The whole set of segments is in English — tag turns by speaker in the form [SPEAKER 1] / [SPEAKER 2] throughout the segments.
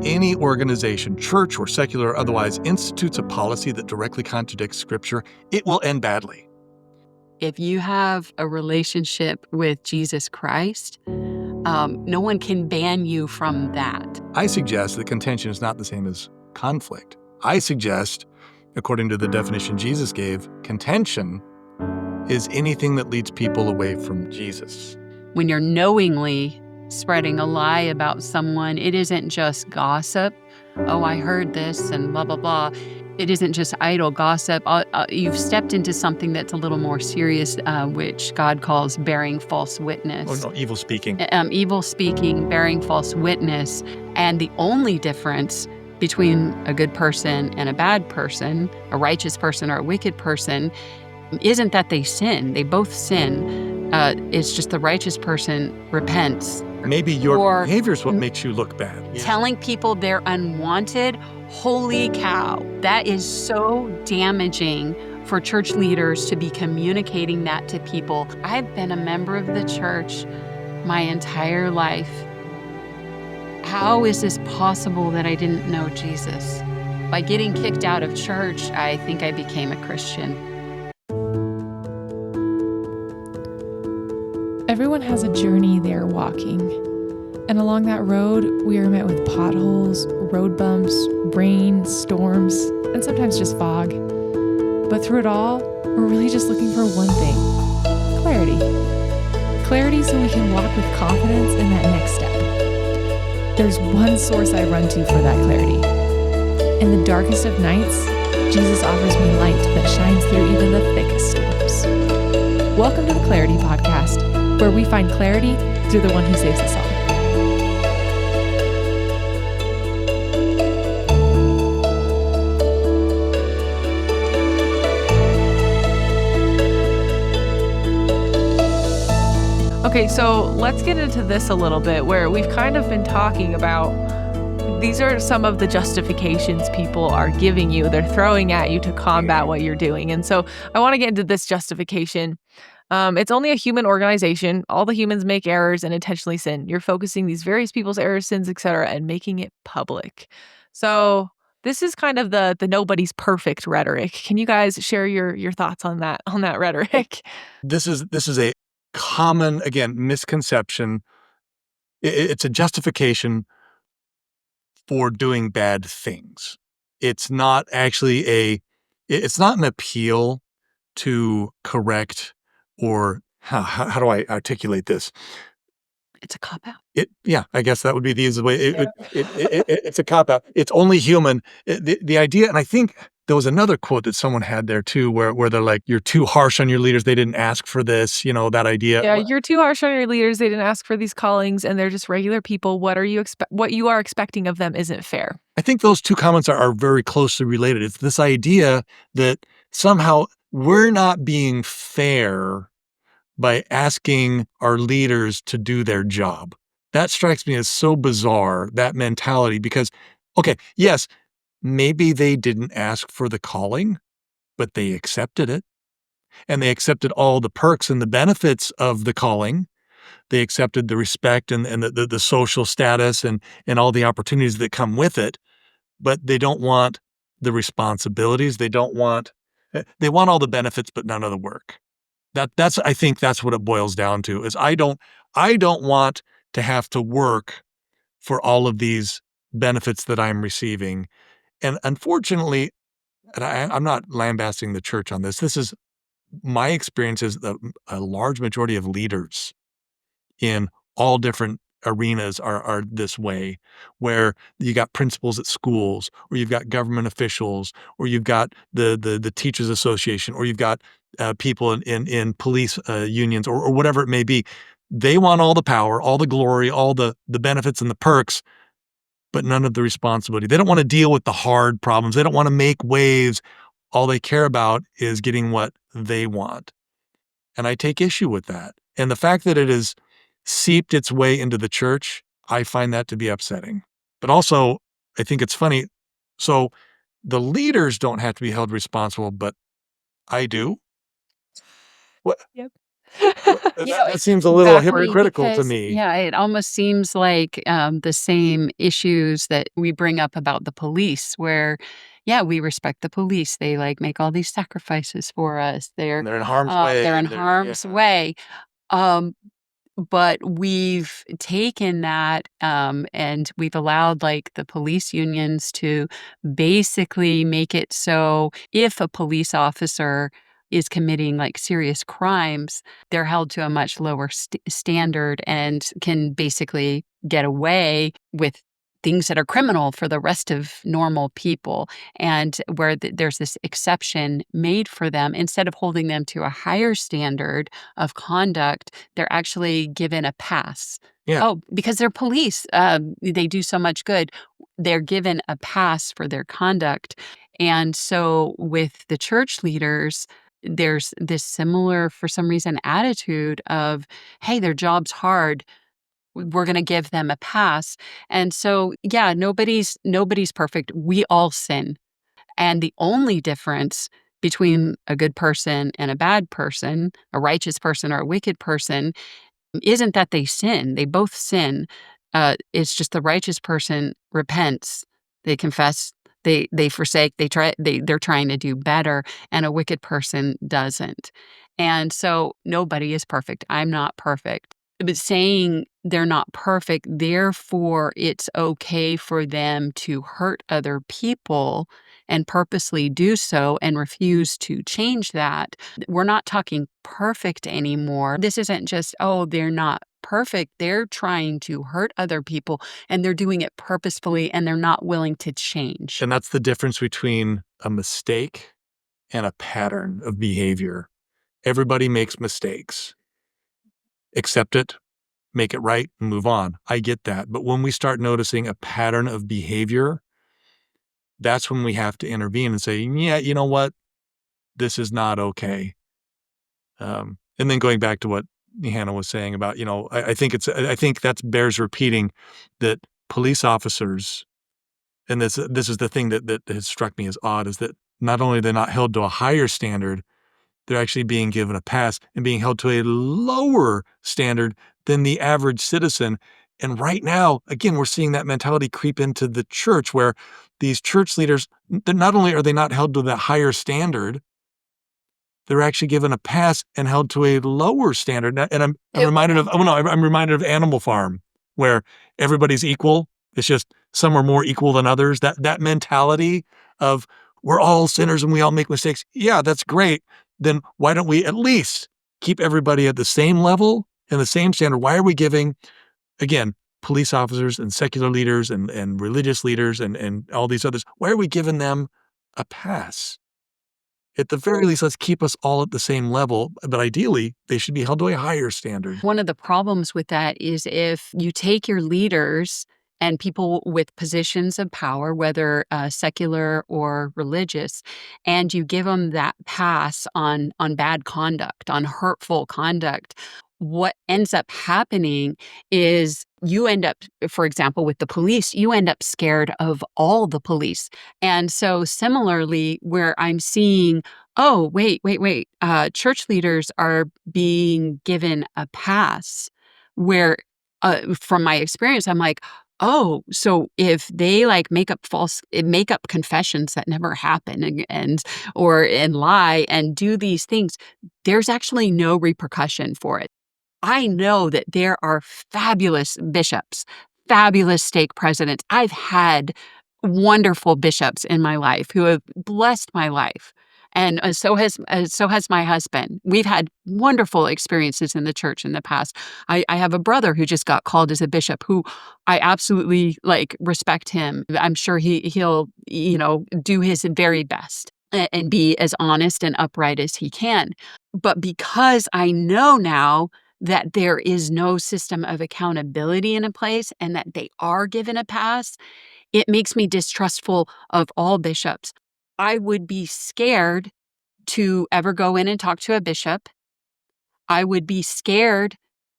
[SPEAKER 1] any organization, church or secular or otherwise, institutes a policy that directly contradicts Scripture, it will end badly.
[SPEAKER 2] If you have a relationship with Jesus Christ, no one can ban you from that.
[SPEAKER 1] I suggest that contention is not the same as conflict. I suggest, according to the definition Jesus gave, contention is anything that leads people away from Jesus.
[SPEAKER 2] When you're knowingly spreading a lie about someone, it isn't just gossip. Oh, I heard this and blah, blah, blah. It isn't just idle gossip. You've stepped into something that's a little more serious, which God calls bearing false witness.
[SPEAKER 1] Oh, no, evil speaking.
[SPEAKER 2] Evil speaking, bearing false witness. And the only difference between a good person and a bad person, a righteous person or a wicked person, isn't that they sin. They both sin. It's just the righteous person repents.
[SPEAKER 1] Maybe your behavior is what makes you look bad.
[SPEAKER 2] Yeah. Telling people they're unwanted, holy cow. That is so damaging for church leaders to be communicating that to people. I've been a member of the church my entire life. How is this possible that I didn't know Jesus? By getting kicked out of church, I think I became a Christian.
[SPEAKER 3] Everyone has a journey they're walking. And along that road, we are met with potholes, road bumps, rain, storms, and sometimes just fog. But through it all, we're really just looking for one thing: clarity. Clarity so we can walk with confidence in that next step. There's one source I run to for that clarity. In the darkest of nights, Jesus offers me light that shines through even the thickest storms. Welcome to the Clarity Podcast, where we find clarity through the one who saves us all.
[SPEAKER 4] Okay, so let's get into this a little bit, where we've kind of been talking about these are some of the justifications people are giving you. They're throwing at you to combat what you're doing. And so I want to get into this justification. It's only a human organization. All the humans make errors and intentionally sin. You're focusing these various people's errors, sins, etc., and making it public. So this is kind of the nobody's perfect rhetoric. Can you guys share your thoughts on that rhetoric?
[SPEAKER 1] This is a common, again, misconception. It's a justification for doing bad things. It's not actually it's not an appeal to correct, or how do I articulate this?
[SPEAKER 2] It's a cop-out.
[SPEAKER 1] Yeah, I guess that would be the easiest way. It's a cop-out. It's only human. The idea, and I think there was another quote that someone had there too, where they're like, "You're too harsh on your leaders. They didn't ask for this." You know, that idea.
[SPEAKER 4] Yeah, you're too harsh on your leaders. They didn't ask for these callings, and they're just regular people. What you are expecting of them isn't fair.
[SPEAKER 1] I think those two comments are very closely related. It's this idea that somehow we're not being fair by asking our leaders to do their job. That strikes me as so bizarre, that mentality, because, okay, yes, maybe they didn't ask for the calling, but they accepted it. And they accepted all the perks and the benefits of the calling. They accepted the respect and the social status and all the opportunities that come with it. But they don't want the responsibilities. They want all the benefits, but none of the work. I think that's what it boils down to, is I don't want to have to work for all of these benefits that I'm receiving. And unfortunately, and I'm not lambasting the church on this. This is my experience, is a large majority of leaders in all different arenas are this way, where you got principals at schools, or you've got government officials, or you've got the teachers association, or you've got people in police unions, or whatever it may be. They want all the power, all the glory, all the benefits and the perks, but none of the responsibility. They don't want to deal with the hard problems. They don't want to make waves. All they care about is getting what they want. And I take issue with that. And the fact that it has seeped its way into the church, I find that to be upsetting. But also, I think it's funny. So the leaders don't have to be held responsible, but I do. What?
[SPEAKER 4] Yep.
[SPEAKER 1] That seems a little
[SPEAKER 2] Exactly,
[SPEAKER 1] hypocritical to
[SPEAKER 2] because
[SPEAKER 1] me.
[SPEAKER 2] yeah, it almost seems like, the same issues that we bring up about the police where, yeah, we respect the police, they, like, make all these sacrifices for us,
[SPEAKER 1] And they're in harm's way,
[SPEAKER 2] they're in
[SPEAKER 1] and they're
[SPEAKER 2] harm's
[SPEAKER 1] yeah.
[SPEAKER 2] way, um, but we've taken that, and we've allowed, like, the police unions to basically make it so if a police officer is committing, like, serious crimes, they're held to a much lower standard and can basically get away with things that are criminal for the rest of normal people, and where there's this exception made for them, instead of holding them to a higher standard of conduct, they're actually given a pass.
[SPEAKER 1] Yeah,
[SPEAKER 2] Oh, because they're police, they do so much good. They're given a pass for their conduct. And so with the church leaders, there's this similar, for some reason, attitude of, hey, their job's hard. We're going to give them a pass. And so, yeah, nobody's perfect. We all sin. And the only difference between a good person and a bad person, a righteous person or a wicked person, isn't that they sin. They both sin. It's just the righteous person repents, they confess, they forsake, they're trying to do better, and a wicked person doesn't. And so nobody is perfect. I'm not perfect. But saying they're not perfect, therefore it's okay for them to hurt other people and purposely do so and refuse to change that. We're not talking perfect anymore. This isn't just, oh, they're not perfect. They're trying to hurt other people and they're doing it purposefully and they're not willing to change.
[SPEAKER 1] and that's the difference between a mistake and a pattern of behavior. Everybody makes mistakes. Accept it, make it right, and move on. I get that. But when we start noticing a pattern of behavior, that's when we have to intervene and say, yeah, you know what? This is not okay. And then going back to what Hannah was saying about, I think that bears repeating that police officers, and this is the thing that has struck me as odd, is that not only they're not held to a higher standard, they're actually being given a pass and being held to a lower standard than the average citizen. And right now, again, we're seeing that mentality creep into the church where these church leaders, not only are they not held to that higher standard, they're actually given a pass and held to a lower standard. And I'm
[SPEAKER 2] It,
[SPEAKER 1] reminded of, oh no, I'm reminded of Animal Farm, where everybody's equal. It's just some are more equal than others. That mentality of we're all sinners and we all make mistakes. Yeah, that's great. Then why don't we at least keep everybody at the same level and the same standard? Why are we giving, again, police officers and secular leaders and religious leaders and all these others, why are we giving them a pass? At the very least, let's keep us all at the same level, but ideally, they should be held to a higher standard.
[SPEAKER 2] one of the problems with that is if you take your leaders and people with positions of power, whether secular or religious, and you give them that pass on bad conduct, on hurtful conduct, what ends up happening is you end up, for example, with the police, you end up scared of all the police. And so, similarly, where I'm seeing, oh, wait, church leaders are being given a pass where, from my experience, I'm like, oh, so if they like make up confessions that never happen and lie and do these things, there's actually no repercussion for it. I know that there are fabulous bishops, fabulous stake presidents. I've had wonderful bishops in my life who have blessed my life. And so has my husband. We've had wonderful experiences in the church in the past. I have a brother who just got called as a bishop, who I absolutely like respect him. I'm sure he'll do his very best and be as honest and upright as he can. But because I know now that there is no system of accountability in a place and that they are given a pass, it makes me distrustful of all bishops. I would be scared to ever go in and talk to a bishop. I would be scared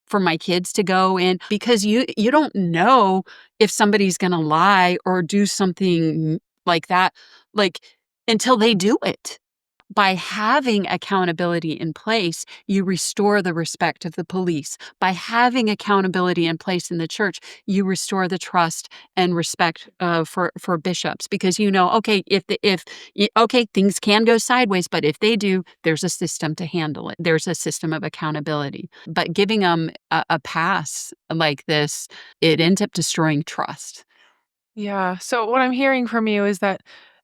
[SPEAKER 2] for my kids to go in because you don't know if somebody's going to lie or do something like that, like, until they do it. by having accountability in place, you restore the respect of the police. By having accountability in place in the church, you restore the trust and respect for bishops, because okay, okay, things can go sideways, but if they do, there's a system to handle it. There's a system of accountability. But giving them a pass like this, it ends up destroying trust.
[SPEAKER 4] Yeah. So what I'm hearing from you is that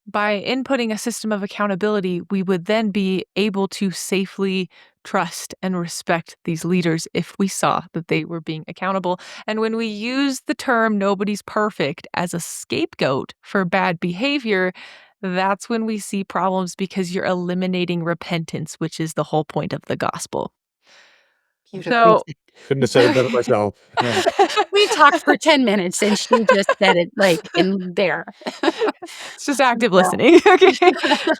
[SPEAKER 4] by inputting a system of accountability, we would then be able to safely trust and respect these leaders if we saw that they were being accountable. And when we use the term nobody's perfect as a scapegoat for bad behavior, that's when we see problems because you're eliminating repentance, which is the whole point of the gospel.
[SPEAKER 2] Beautifully
[SPEAKER 4] So,
[SPEAKER 1] Couldn't have said it better myself. Yeah.
[SPEAKER 2] We talked for 10 minutes and she just said it like in there.
[SPEAKER 4] it's just active
[SPEAKER 2] Yeah.
[SPEAKER 4] listening. Okay.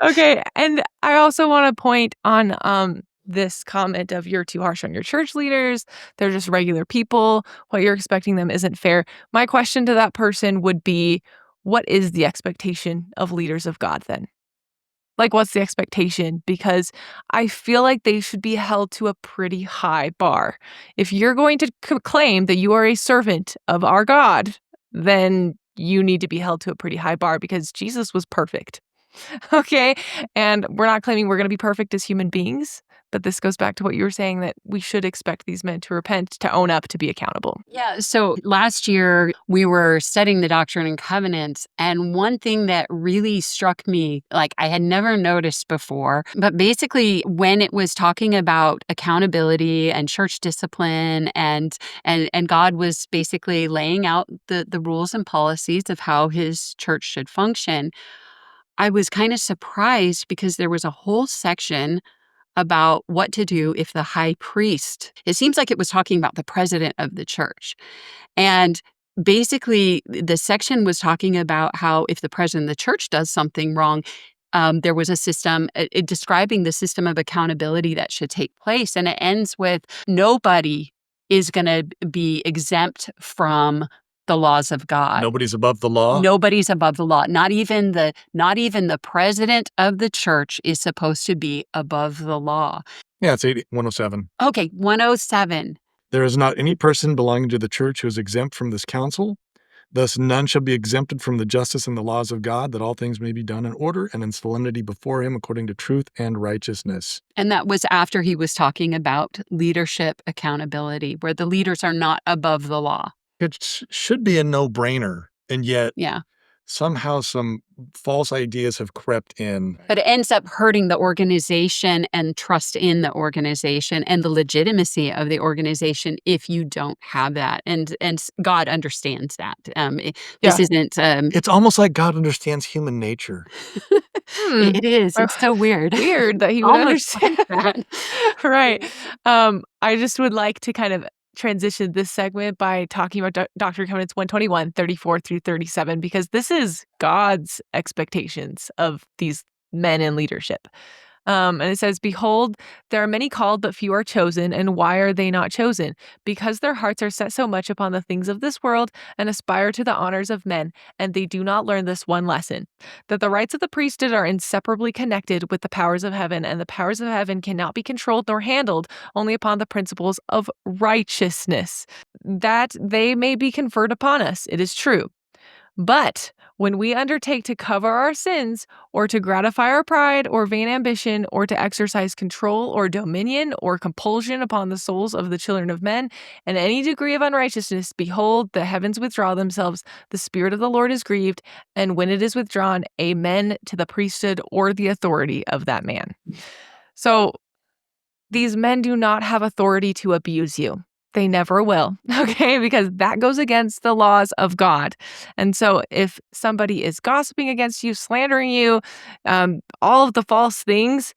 [SPEAKER 4] Okay. And I also want to point on this comment of you're too harsh on your church leaders. They're just regular people. What you're expecting them isn't fair. My question to that person would be, what is the expectation of leaders of God then? Like, what's the expectation? Because I feel like they should be held to a pretty high bar. If you're going to claim that you are a servant of our God, then you need to be held to a pretty high bar because Jesus was perfect. Okay. And we're not claiming we're going to be perfect as human beings. But this goes back to what you were saying that we should expect these men to repent, to own up, to be accountable.
[SPEAKER 2] Yeah. So last year we were studying the Doctrine and Covenants, and one thing that really struck me, like I had never noticed before, but basically when it was talking about accountability and church discipline, and God was basically laying out the rules and policies of how His church should function, I was kind of surprised because there was a whole section about what to do if the high priest, it seems like it was talking about the president of the church. And basically, the section was talking about how if the president of the church does something wrong, there was a system describing the system of accountability that should take place. And it ends with nobody is going to be exempt from the laws of God.
[SPEAKER 1] Nobody's above the law.
[SPEAKER 2] Nobody's above the law. Not even the president of the church is supposed to be above the law.
[SPEAKER 1] Yeah, it's 107.
[SPEAKER 2] Okay, 107.
[SPEAKER 1] There is not any person belonging to the church who is exempt from this counsel. Thus none shall be exempted from the justice and the laws of God, that all things may be done in order and in solemnity before him according to truth and righteousness.
[SPEAKER 2] And that was after he was talking about leadership accountability, where the leaders are not above the law.
[SPEAKER 1] It should be a no-brainer, and yet
[SPEAKER 2] Yeah.
[SPEAKER 1] somehow some false ideas have crept in.
[SPEAKER 2] But it ends up hurting the organization and trust in the organization and the legitimacy of the organization if you don't have that. And God understands that. This
[SPEAKER 4] Yeah.
[SPEAKER 2] isn't.
[SPEAKER 1] It's almost like God understands human nature.
[SPEAKER 2] It is. It's so weird.
[SPEAKER 4] Weird that he would
[SPEAKER 2] Almost
[SPEAKER 4] understand
[SPEAKER 2] like that.
[SPEAKER 4] Right. I just would like to kind of transition this segment by talking about Doctrine and Covenants 121, 34 through 37, because this is God's expectations of these men in leadership. And it says, "Behold, there are many called, but few are chosen. And why are they not chosen? Because their hearts are set so much upon the things of this world and aspire to the honors of men. And they do not learn this one lesson, that the rights of the priesthood are inseparably connected with the powers of heaven. And the powers of heaven cannot be controlled nor handled only upon the principles of righteousness, that they may be conferred upon us. It is true. But when we undertake to cover our sins, or to gratify our pride or vain ambition, or to exercise control or dominion or compulsion upon the souls of the children of men, and any degree of unrighteousness, behold, the heavens withdraw themselves, the Spirit of the Lord is grieved, and when it is withdrawn, amen to the priesthood or the authority of that man." So these men do not have authority to abuse you. They never will, okay? Because that goes against the laws of God. And so if somebody is gossiping against you, slandering you, all of the false things,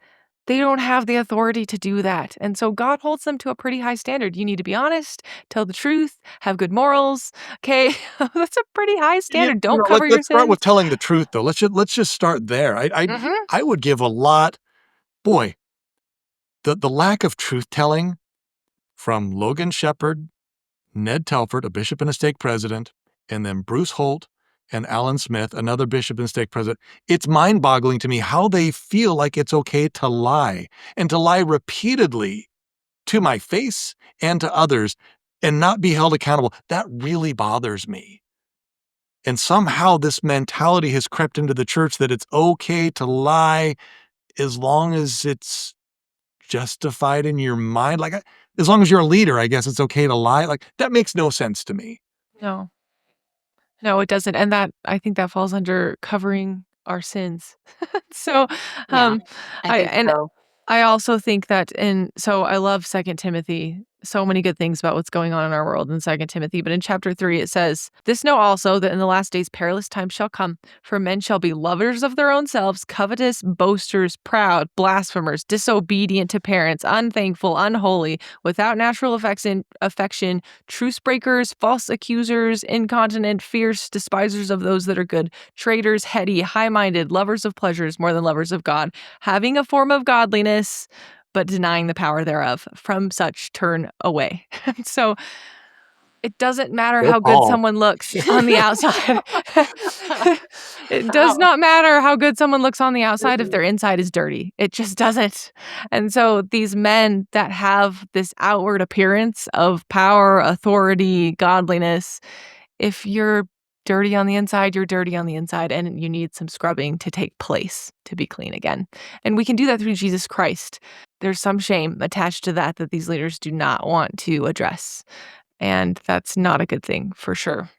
[SPEAKER 4] they don't have the authority to do that. And so God holds them to a pretty high standard. You need to be honest, tell the truth, have good morals, okay? That's a pretty high standard. Don't cover your
[SPEAKER 1] let's start
[SPEAKER 4] sins.
[SPEAKER 1] with telling the truth, though. Let's just start there.
[SPEAKER 4] Mhm.
[SPEAKER 1] I would give a lot. Boy, the lack of truth telling from Logan Shepard, Ned Telford, a bishop and a stake president, and then Bruce Holt and Alan Smith, another bishop and stake president, it's mind-boggling to me how they feel like it's okay to lie, and to lie repeatedly to my face and to others and not be held accountable. That really bothers me. And somehow this mentality has crept into the church that it's okay to lie as long as it's justified in your mind. Like, as long as you're a leader, I guess it's okay to lie. Like, that makes no sense to me.
[SPEAKER 4] No. No, it doesn't, and that I think that falls under covering our sins. So,
[SPEAKER 2] Yeah,
[SPEAKER 4] um,
[SPEAKER 2] I
[SPEAKER 4] I
[SPEAKER 2] think
[SPEAKER 4] and
[SPEAKER 2] so.
[SPEAKER 4] I also think that so I love Second Timothy. So many good things about what's going on in our world in Second Timothy. But in chapter 3, it says, "This know also that in the last days perilous times shall come, for men shall be lovers of their own selves, covetous, boasters, proud, blasphemers, disobedient to parents, unthankful, unholy, without natural affection, truce breakers, false accusers, incontinent, fierce, despisers of those that are good, traitors, heady, high-minded, lovers of pleasures more than lovers of God, having a form of godliness, but denying the power thereof. From such turn away." So it doesn't matter
[SPEAKER 1] Go
[SPEAKER 4] how good
[SPEAKER 1] Paul.
[SPEAKER 4] someone looks on the outside. It does
[SPEAKER 2] Wow.
[SPEAKER 4] not matter how good someone looks on the outside if
[SPEAKER 2] Mhm.
[SPEAKER 4] their inside is dirty. It just doesn't. And so these men that have this outward appearance of power, authority, godliness, if you're dirty on the inside, you're dirty on the inside, and you need some scrubbing to take place to be clean again. And we can do that through Jesus Christ. There's some shame attached to that these leaders do not want to address. And that's not a good thing for sure.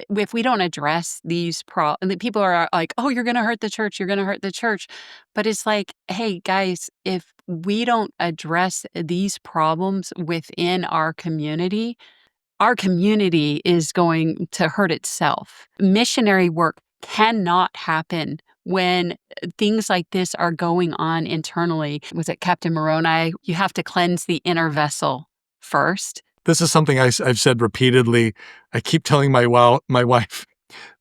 [SPEAKER 2] If we don't address these and the people are like, "Oh, you're gonna hurt the church, you're gonna hurt the church." But it's like, "Hey, guys, if we don't address these problems within our community is going to hurt itself." Missionary work cannot happen when things like this are going on internally. Was it Captain Moroni? You have to cleanse the inner vessel first.
[SPEAKER 1] This is something I've said repeatedly. I keep telling my wife,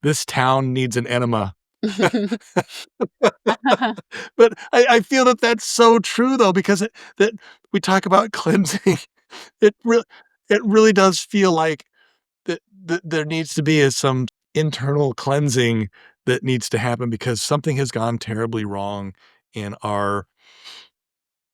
[SPEAKER 1] this town needs an enema. But I feel that that's so true, though, because that we talk about cleansing. It really it really does feel like that there needs to be some internal cleansing that needs to happen because something has gone terribly wrong in our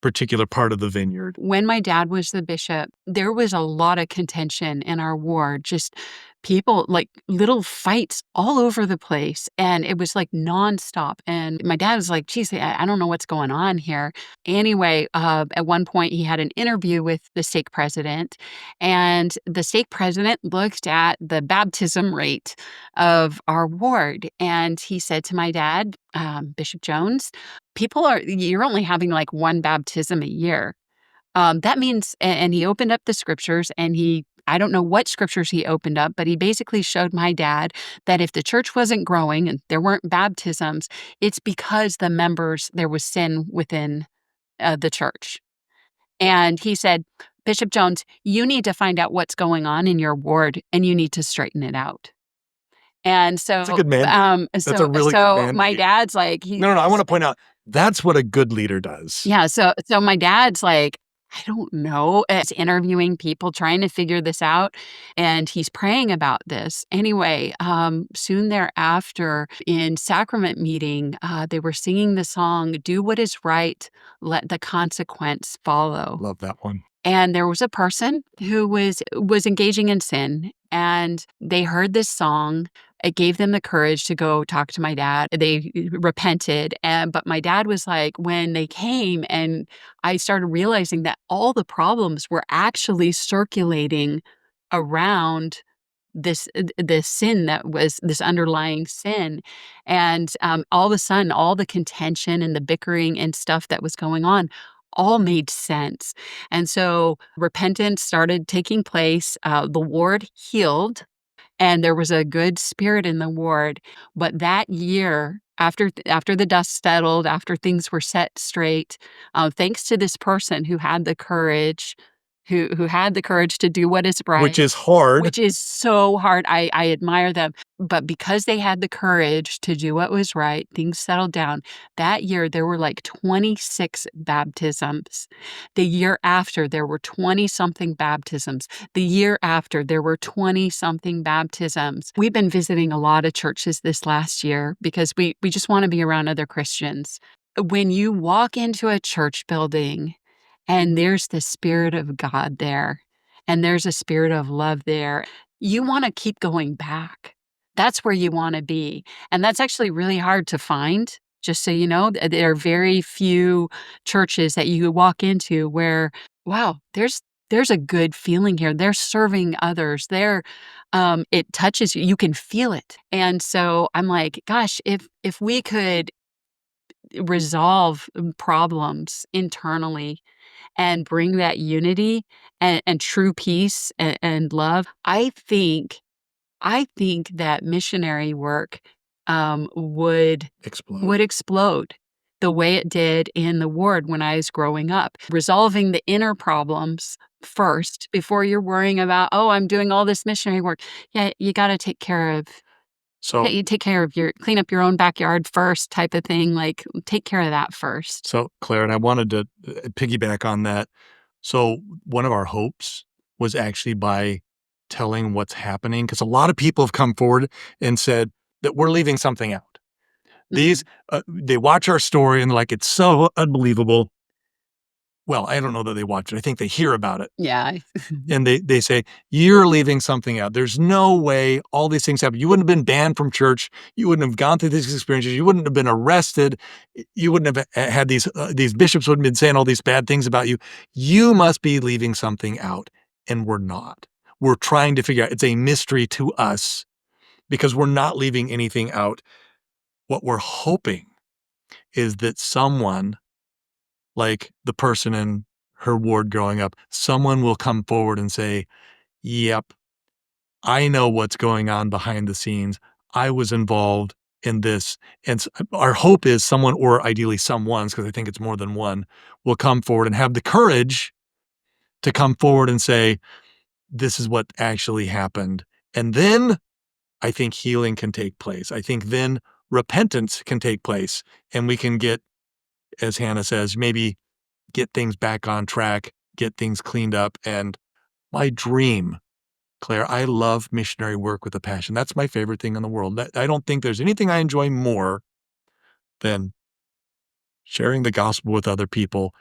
[SPEAKER 1] particular part of the vineyard.
[SPEAKER 2] When my dad was the bishop, there was a lot of contention in our ward, just people like little fights all over the place. And it was like nonstop. And my dad was like, geez, I don't know what's going on here. Anyway, at one point, he had an interview with the stake president, and the stake president looked at the baptism rate of our ward. And he said to my dad, Bishop Jones, you're only having like one baptism a year. That means, and he opened up the scriptures and I don't know what scriptures he opened up, but he basically showed my dad that if the church wasn't growing and there weren't baptisms, it's because there was sin within the church. And he said, Bishop Jones, you need to find out what's going on in your ward and you need to straighten it out. And
[SPEAKER 1] That's a good mandate. That's a really good
[SPEAKER 2] so my
[SPEAKER 1] mandate.
[SPEAKER 2] dad's like,
[SPEAKER 1] No, I wanna point out, that's what a good leader does.
[SPEAKER 2] yeah, so my dad's like, "I don't know." It's interviewing people, trying to figure this out, and he's praying about this. Anyway, soon thereafter, in sacrament meeting, they were singing the song, "Do what is right, let the consequence follow."
[SPEAKER 1] Love that one.
[SPEAKER 2] And there was a person who was engaging in sin, and they heard this song. It gave them the courage to go talk to my dad. They repented, but my dad was like, when they came, and I started realizing that all the problems were actually circulating around this sin that was this underlying sin, and all of a sudden, all the contention and the bickering and stuff that was going on all made sense. And so repentance started taking place. The ward healed, and there was a good spirit in the ward. But that year, after the dust settled, after things were set straight, thanks to this person who had the courage who had the courage to do what is right.
[SPEAKER 1] Which is hard.
[SPEAKER 2] Which is so hard. I admire them. But because they had the courage to do what was right, things settled down. That year, there were like 26 baptisms. The year after, there were 20-something baptisms. The year after, there were 20-something baptisms. We've been visiting a lot of churches this last year because we just want to be around other Christians. When you walk into a church building and there's the Spirit of God there, and there's a spirit of love there, you wanna keep going back. That's where you wanna be, and that's actually really hard to find, just so you know. There are very few churches that you walk into where, wow, there's a good feeling here. They're serving others. It touches you. You can feel it, and so I'm like, gosh, if we could resolve, problems internally and bring that unity and true peace and love, I think that missionary work, would
[SPEAKER 1] Explode.
[SPEAKER 2] explode the way it did in the ward when I was growing up. Resolving the inner problems first before you're worrying about, "Oh, I'm doing all this missionary work." Yeah, you gotta take care of
[SPEAKER 1] So
[SPEAKER 2] you take care of your clean up your own backyard first type of thing, like, take care of that first.
[SPEAKER 1] So, Claire, and I wanted to piggyback on that. So, one of our hopes was actually by telling what's happening, because a lot of people have come forward and said that we're leaving something out. These, they watch our story and they're like, it's so unbelievable. Well, I don't know that they watch it. I think they hear about it.
[SPEAKER 2] Yeah.
[SPEAKER 1] And they say, you're leaving something out. There's no way all these things happen. You wouldn't have been banned from church. You wouldn't have gone through these experiences. You wouldn't have been arrested. You wouldn't have had these bishops wouldn't have been saying all these bad things about you. You must be leaving something out. And we're not. We're trying to figure out. It's a mystery to us because we're not leaving anything out. What we're hoping is that someone, like the person in her ward growing up, someone will come forward and say, yep, I know what's going on behind the scenes. I was involved in this. And our hope is someone, or ideally someone's, because I think it's more than one, will come forward and have the courage to come forward and say, this is what actually happened. And then I think healing can take place. I think then repentance can take place and we can get, as Hannah says, maybe get things back on track, get things cleaned up. And my dream, Claire, I love missionary work with a passion. That's my favorite thing in the world. I don't think there's anything I enjoy more than sharing the gospel with other people.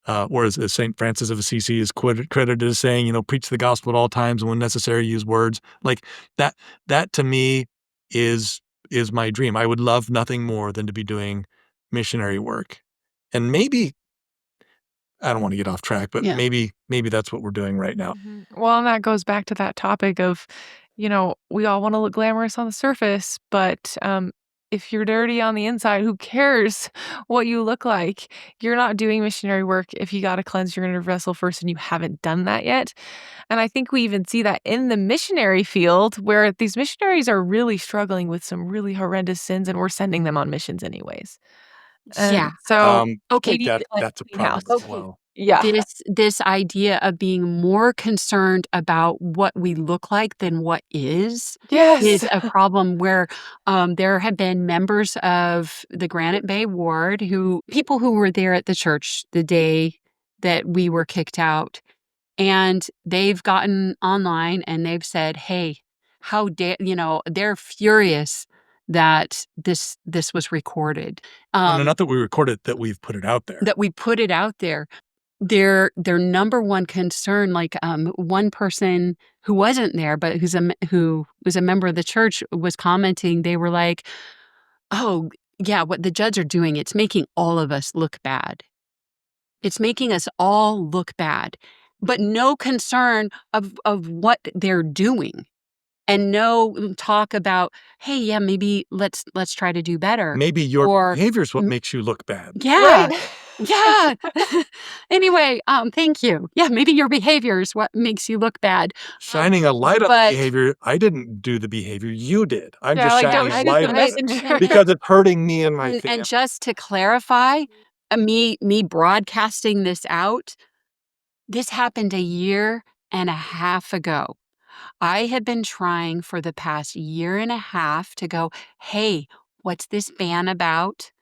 [SPEAKER 1] Or as St. Francis of Assisi is credited as saying, preach the gospel at all times and when necessary, use words. Like that to me is my dream. I would love nothing more than to be doing missionary work. And maybe, I don't want to get off track, but
[SPEAKER 2] Yeah.
[SPEAKER 1] maybe that's what we're doing right now.
[SPEAKER 4] Well, and that goes back to that topic of, we all want to look glamorous on the surface, but if you're dirty on the inside, who cares what you look like? You're not doing missionary work if you got to cleanse your inner vessel first and you haven't done that yet. And I think we even see that in the missionary field where these missionaries are really struggling with some really horrendous sins and we're sending them on missions anyways.
[SPEAKER 2] Yeah.
[SPEAKER 4] So
[SPEAKER 1] I
[SPEAKER 2] Okay.
[SPEAKER 1] think that's a
[SPEAKER 4] clean house.
[SPEAKER 1] problem as well.
[SPEAKER 4] Yeah.
[SPEAKER 2] This idea of being more concerned about what we look like than what is
[SPEAKER 4] Yes.
[SPEAKER 2] a problem where, there have been members of the Granite Bay Ward people who were there at the church the day that we were kicked out, and they've gotten online and they've said, "Hey, how dare," they're furious that this was recorded.
[SPEAKER 1] No, not that we recorded, that we've put it out there.
[SPEAKER 2] That we put it out there. Their number one concern, like, one person who wasn't there, but who was a member of the church was commenting, they were like, "Oh, yeah, what the Judds are doing, it's making all of us look bad. It's making us all look bad." But no concern of what they're doing, and no talk about, "Hey, yeah, maybe let's try to do better."
[SPEAKER 1] Maybe your
[SPEAKER 2] Or
[SPEAKER 1] behavior is what
[SPEAKER 2] m
[SPEAKER 1] makes you look bad.
[SPEAKER 2] Yeah.
[SPEAKER 4] Right.
[SPEAKER 2] Yeah. Anyway, thank you. Yeah, maybe your behavior is what makes you look bad.
[SPEAKER 1] Shining a light on the
[SPEAKER 2] But
[SPEAKER 1] behavior, I didn't do the behavior, you did. I'm
[SPEAKER 4] Yeah,
[SPEAKER 1] just
[SPEAKER 4] like,
[SPEAKER 1] shining
[SPEAKER 4] don't
[SPEAKER 1] a
[SPEAKER 4] shoot
[SPEAKER 1] light
[SPEAKER 4] the
[SPEAKER 1] on
[SPEAKER 2] right,
[SPEAKER 1] it
[SPEAKER 4] messenger.
[SPEAKER 1] because it's hurting me and my
[SPEAKER 2] and
[SPEAKER 1] family.
[SPEAKER 2] just to clarify, me broadcasting this out, This happened a year and a half ago. I have been trying for the past year and a half to go, hey, what's this ban about?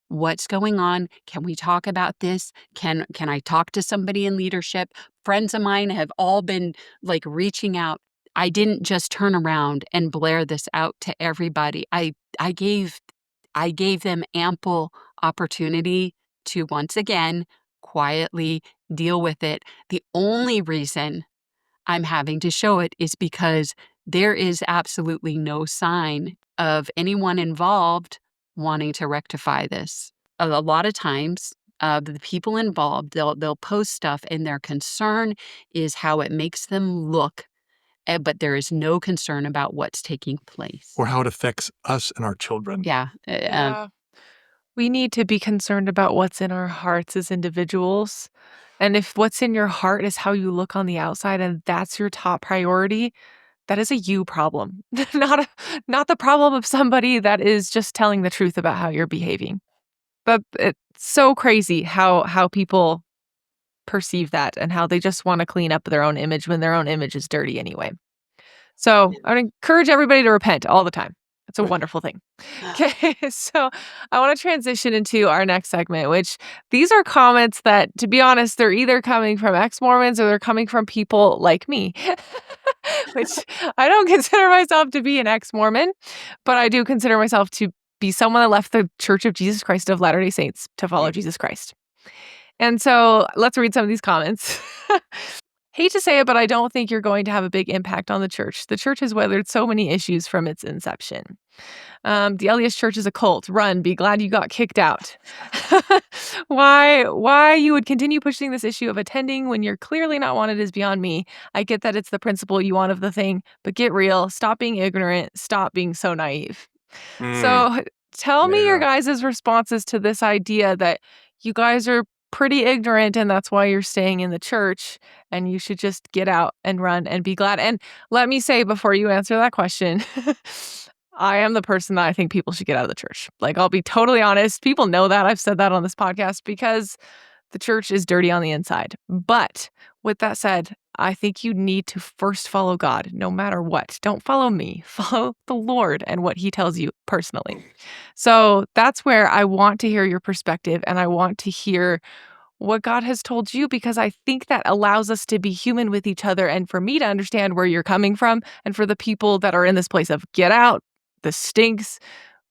[SPEAKER 2] What's going on? Can we talk about this? Can I talk to somebody in leadership? Friends of mine have all been like reaching out. I didn't just turn around and blare this out to everybody. I gave I gave them ample opportunity to once again quietly deal with it. The only reason I'm having to show it is because there is absolutely no sign of anyone involved wanting to rectify this. A lot of times, the people involved, they'll post stuff, and their concern is how it makes them look, but there is no concern about what's taking place.
[SPEAKER 1] Or how it affects us and our children.
[SPEAKER 2] Yeah,
[SPEAKER 4] Yeah. We need to be concerned about what's in our hearts as individuals. And if what's in your heart is how you look on the outside and that's your top priority, that is a you problem, not the problem of somebody that is just telling the truth about how you're behaving. But it's so crazy how people perceive that and how they just want to clean up their own image when their own image is dirty anyway. So I would encourage everybody to repent all the time. It's a wonderful thing. Okay, so I want to transition into our next segment, which these are comments that, to be honest, they're either coming from ex Mormons or they're coming from people like me, which I don't consider myself to be an ex Mormon, but I do consider myself to be someone that left the Church of Jesus Christ of Latter day Saints to follow Jesus Christ. And so let's read some of these comments. Hate to say it, but I don't think you're going to have a big impact on the church. The church has weathered so many issues from its inception. The LDS Church is a cult. Run. Be glad you got kicked out. Why you would continue pushing this issue of attending when you're clearly not wanted is beyond me. I get that it's the principle you want of the thing, but get real. Stop being ignorant. Stop being so naive. So tell me your
[SPEAKER 1] Yeah.
[SPEAKER 4] guys' responses to this idea that you guys are pretty ignorant and that's why you're staying in the church and you should just get out and run and be glad. And let me say before you answer that question, I am the person that I think people should get out of the church. Like, I'll be totally honest. People know that. I've said that on this podcast because the church is dirty on the inside. But with that said, I think you need to first follow God no matter what. Don't follow me. Follow the Lord and what he tells you personally. So that's where I want to hear your perspective and I want to hear what God has told you because I think that allows us to be human with each other and for me to understand where you're coming from and for the people that are in this place of get out, this stinks.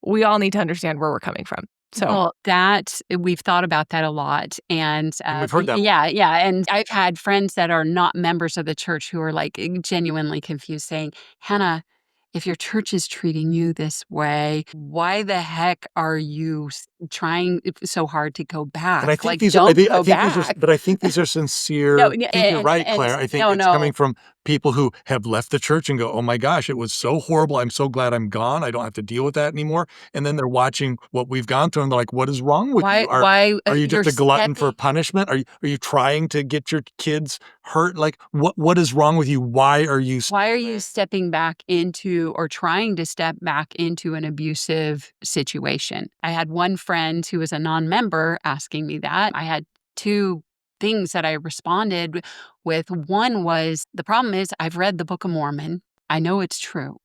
[SPEAKER 4] We all need to understand where we're coming from. So
[SPEAKER 2] well, that we've thought about that a lot, and,
[SPEAKER 1] And we've heard that.
[SPEAKER 2] yeah, and I've had friends that are not members of the church who are, like, genuinely confused saying, "Hannah, if your church is treating you this way, why the heck are you trying so hard to go
[SPEAKER 1] And I
[SPEAKER 2] back?
[SPEAKER 1] think
[SPEAKER 2] Like,
[SPEAKER 1] these are
[SPEAKER 2] don't
[SPEAKER 1] I
[SPEAKER 2] go
[SPEAKER 1] think these are
[SPEAKER 2] back."
[SPEAKER 1] but I think these are
[SPEAKER 2] No,
[SPEAKER 1] sincere.
[SPEAKER 2] yeah,
[SPEAKER 1] I think you're right,
[SPEAKER 2] and
[SPEAKER 1] Claire. I think
[SPEAKER 2] no,
[SPEAKER 1] it's coming
[SPEAKER 2] no.
[SPEAKER 1] from people who have left the church and go, "Oh my gosh, it was so horrible. I'm so glad I'm gone. I don't have to deal with that anymore." And then they're watching what we've gone through and they're like, "What is wrong with you?
[SPEAKER 2] Why,
[SPEAKER 1] Are you
[SPEAKER 2] you're
[SPEAKER 1] just a glutton for
[SPEAKER 2] stepping
[SPEAKER 1] punishment? Are you trying to get your kids hurt? Like what is wrong with you? Why are you
[SPEAKER 2] Why
[SPEAKER 1] still
[SPEAKER 2] are you
[SPEAKER 1] there?"
[SPEAKER 2] stepping back into or trying to step back into an abusive situation? I had one friend who was a non-member asking me that. I had two things that I responded with. One was the problem is I've read the Book of Mormon. I know it's true.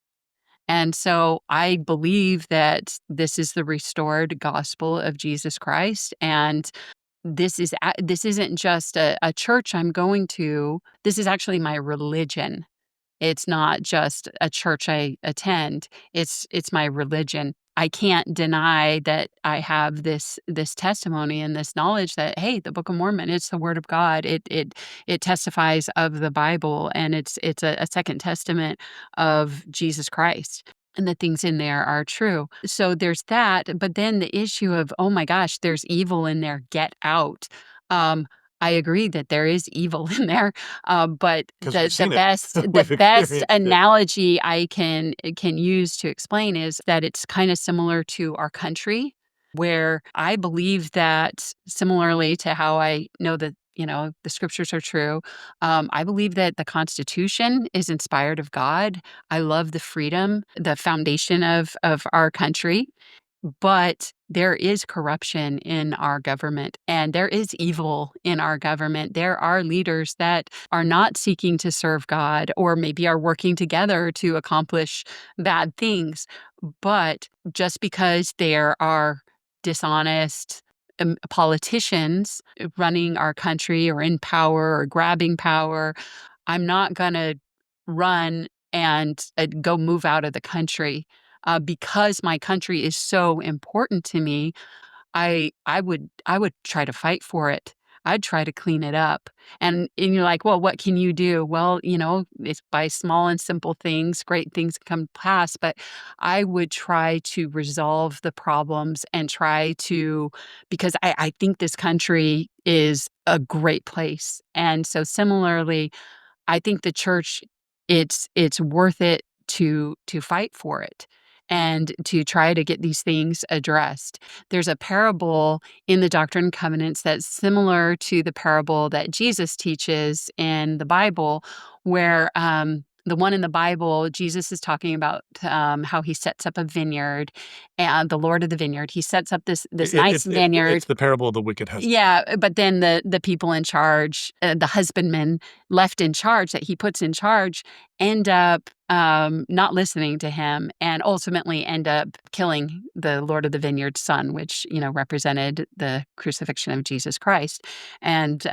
[SPEAKER 2] And so I believe that this is the restored gospel of Jesus Christ. And this isn't just a church I'm going to. This is actually my religion. It's not just a church I attend. It's my religion. I can't deny that I have this testimony and this knowledge that, hey, the Book of Mormon, it's the word of God. It testifies of the Bible and it's a second testament of Jesus Christ. And the things in there are true. So there's that. But then the issue of, oh my gosh, there's evil in there. Get out. Um, I agree that there is evil in there. But
[SPEAKER 1] 'Cause we've
[SPEAKER 2] the
[SPEAKER 1] seen it.
[SPEAKER 2] best the
[SPEAKER 1] We've
[SPEAKER 2] best
[SPEAKER 1] experienced it.
[SPEAKER 2] analogy I can use to explain is that it's kinda similar to our country, where I believe that similarly to how I know that, the scriptures are true, I believe that the Constitution is inspired of God. I love the freedom, the foundation of our country. But there is corruption in our government, and there is evil in our government. There are leaders that are not seeking to serve God, or maybe are working together to accomplish bad things. But just because there are dishonest politicians running our country or in power or grabbing power, I'm not going to run and go move out of the country because my country is so important to me. I would try to fight for it. I'd try to clean it up. And you're like, well, what can you do? Well, it's by small and simple things, great things come to pass. But I would try to resolve the problems and try to, because I think this country is a great place. And so similarly, I think the church, it's worth it to fight for it and to try to get these things addressed. There's a parable in the Doctrine and Covenants that's similar to the parable that Jesus teaches in the Bible, where the one in the Bible, Jesus is talking about how he sets up a vineyard, and the Lord of the vineyard. He sets up this nice
[SPEAKER 1] It's
[SPEAKER 2] vineyard.
[SPEAKER 1] the parable of the wicked husband.
[SPEAKER 2] Yeah, but then the people in charge, the husbandmen left in charge that he puts in charge, end up not listening to him, and ultimately end up killing the Lord of the Vineyard's son, which represented the crucifixion of Jesus Christ, and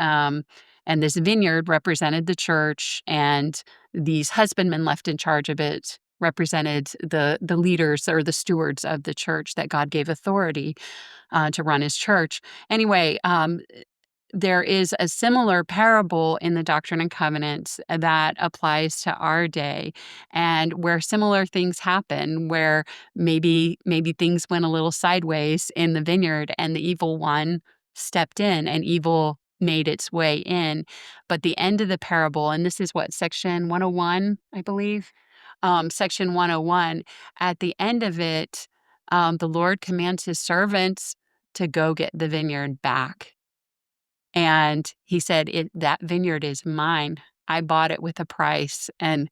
[SPEAKER 2] this vineyard represented the church, and these husbandmen left in charge of it represented the leaders or the stewards of the church that God gave authority to run his church. Anyway, there is a similar parable in the Doctrine and Covenants that applies to our day, and where similar things happen, where maybe things went a little sideways in the vineyard, and the evil one stepped in, and evil made its way in. But the end of the parable, and this is what, section 101, I believe, section 101, at the end of it, the Lord commands his servants to go get the vineyard back. And he said, that vineyard is mine. I bought it with a price, and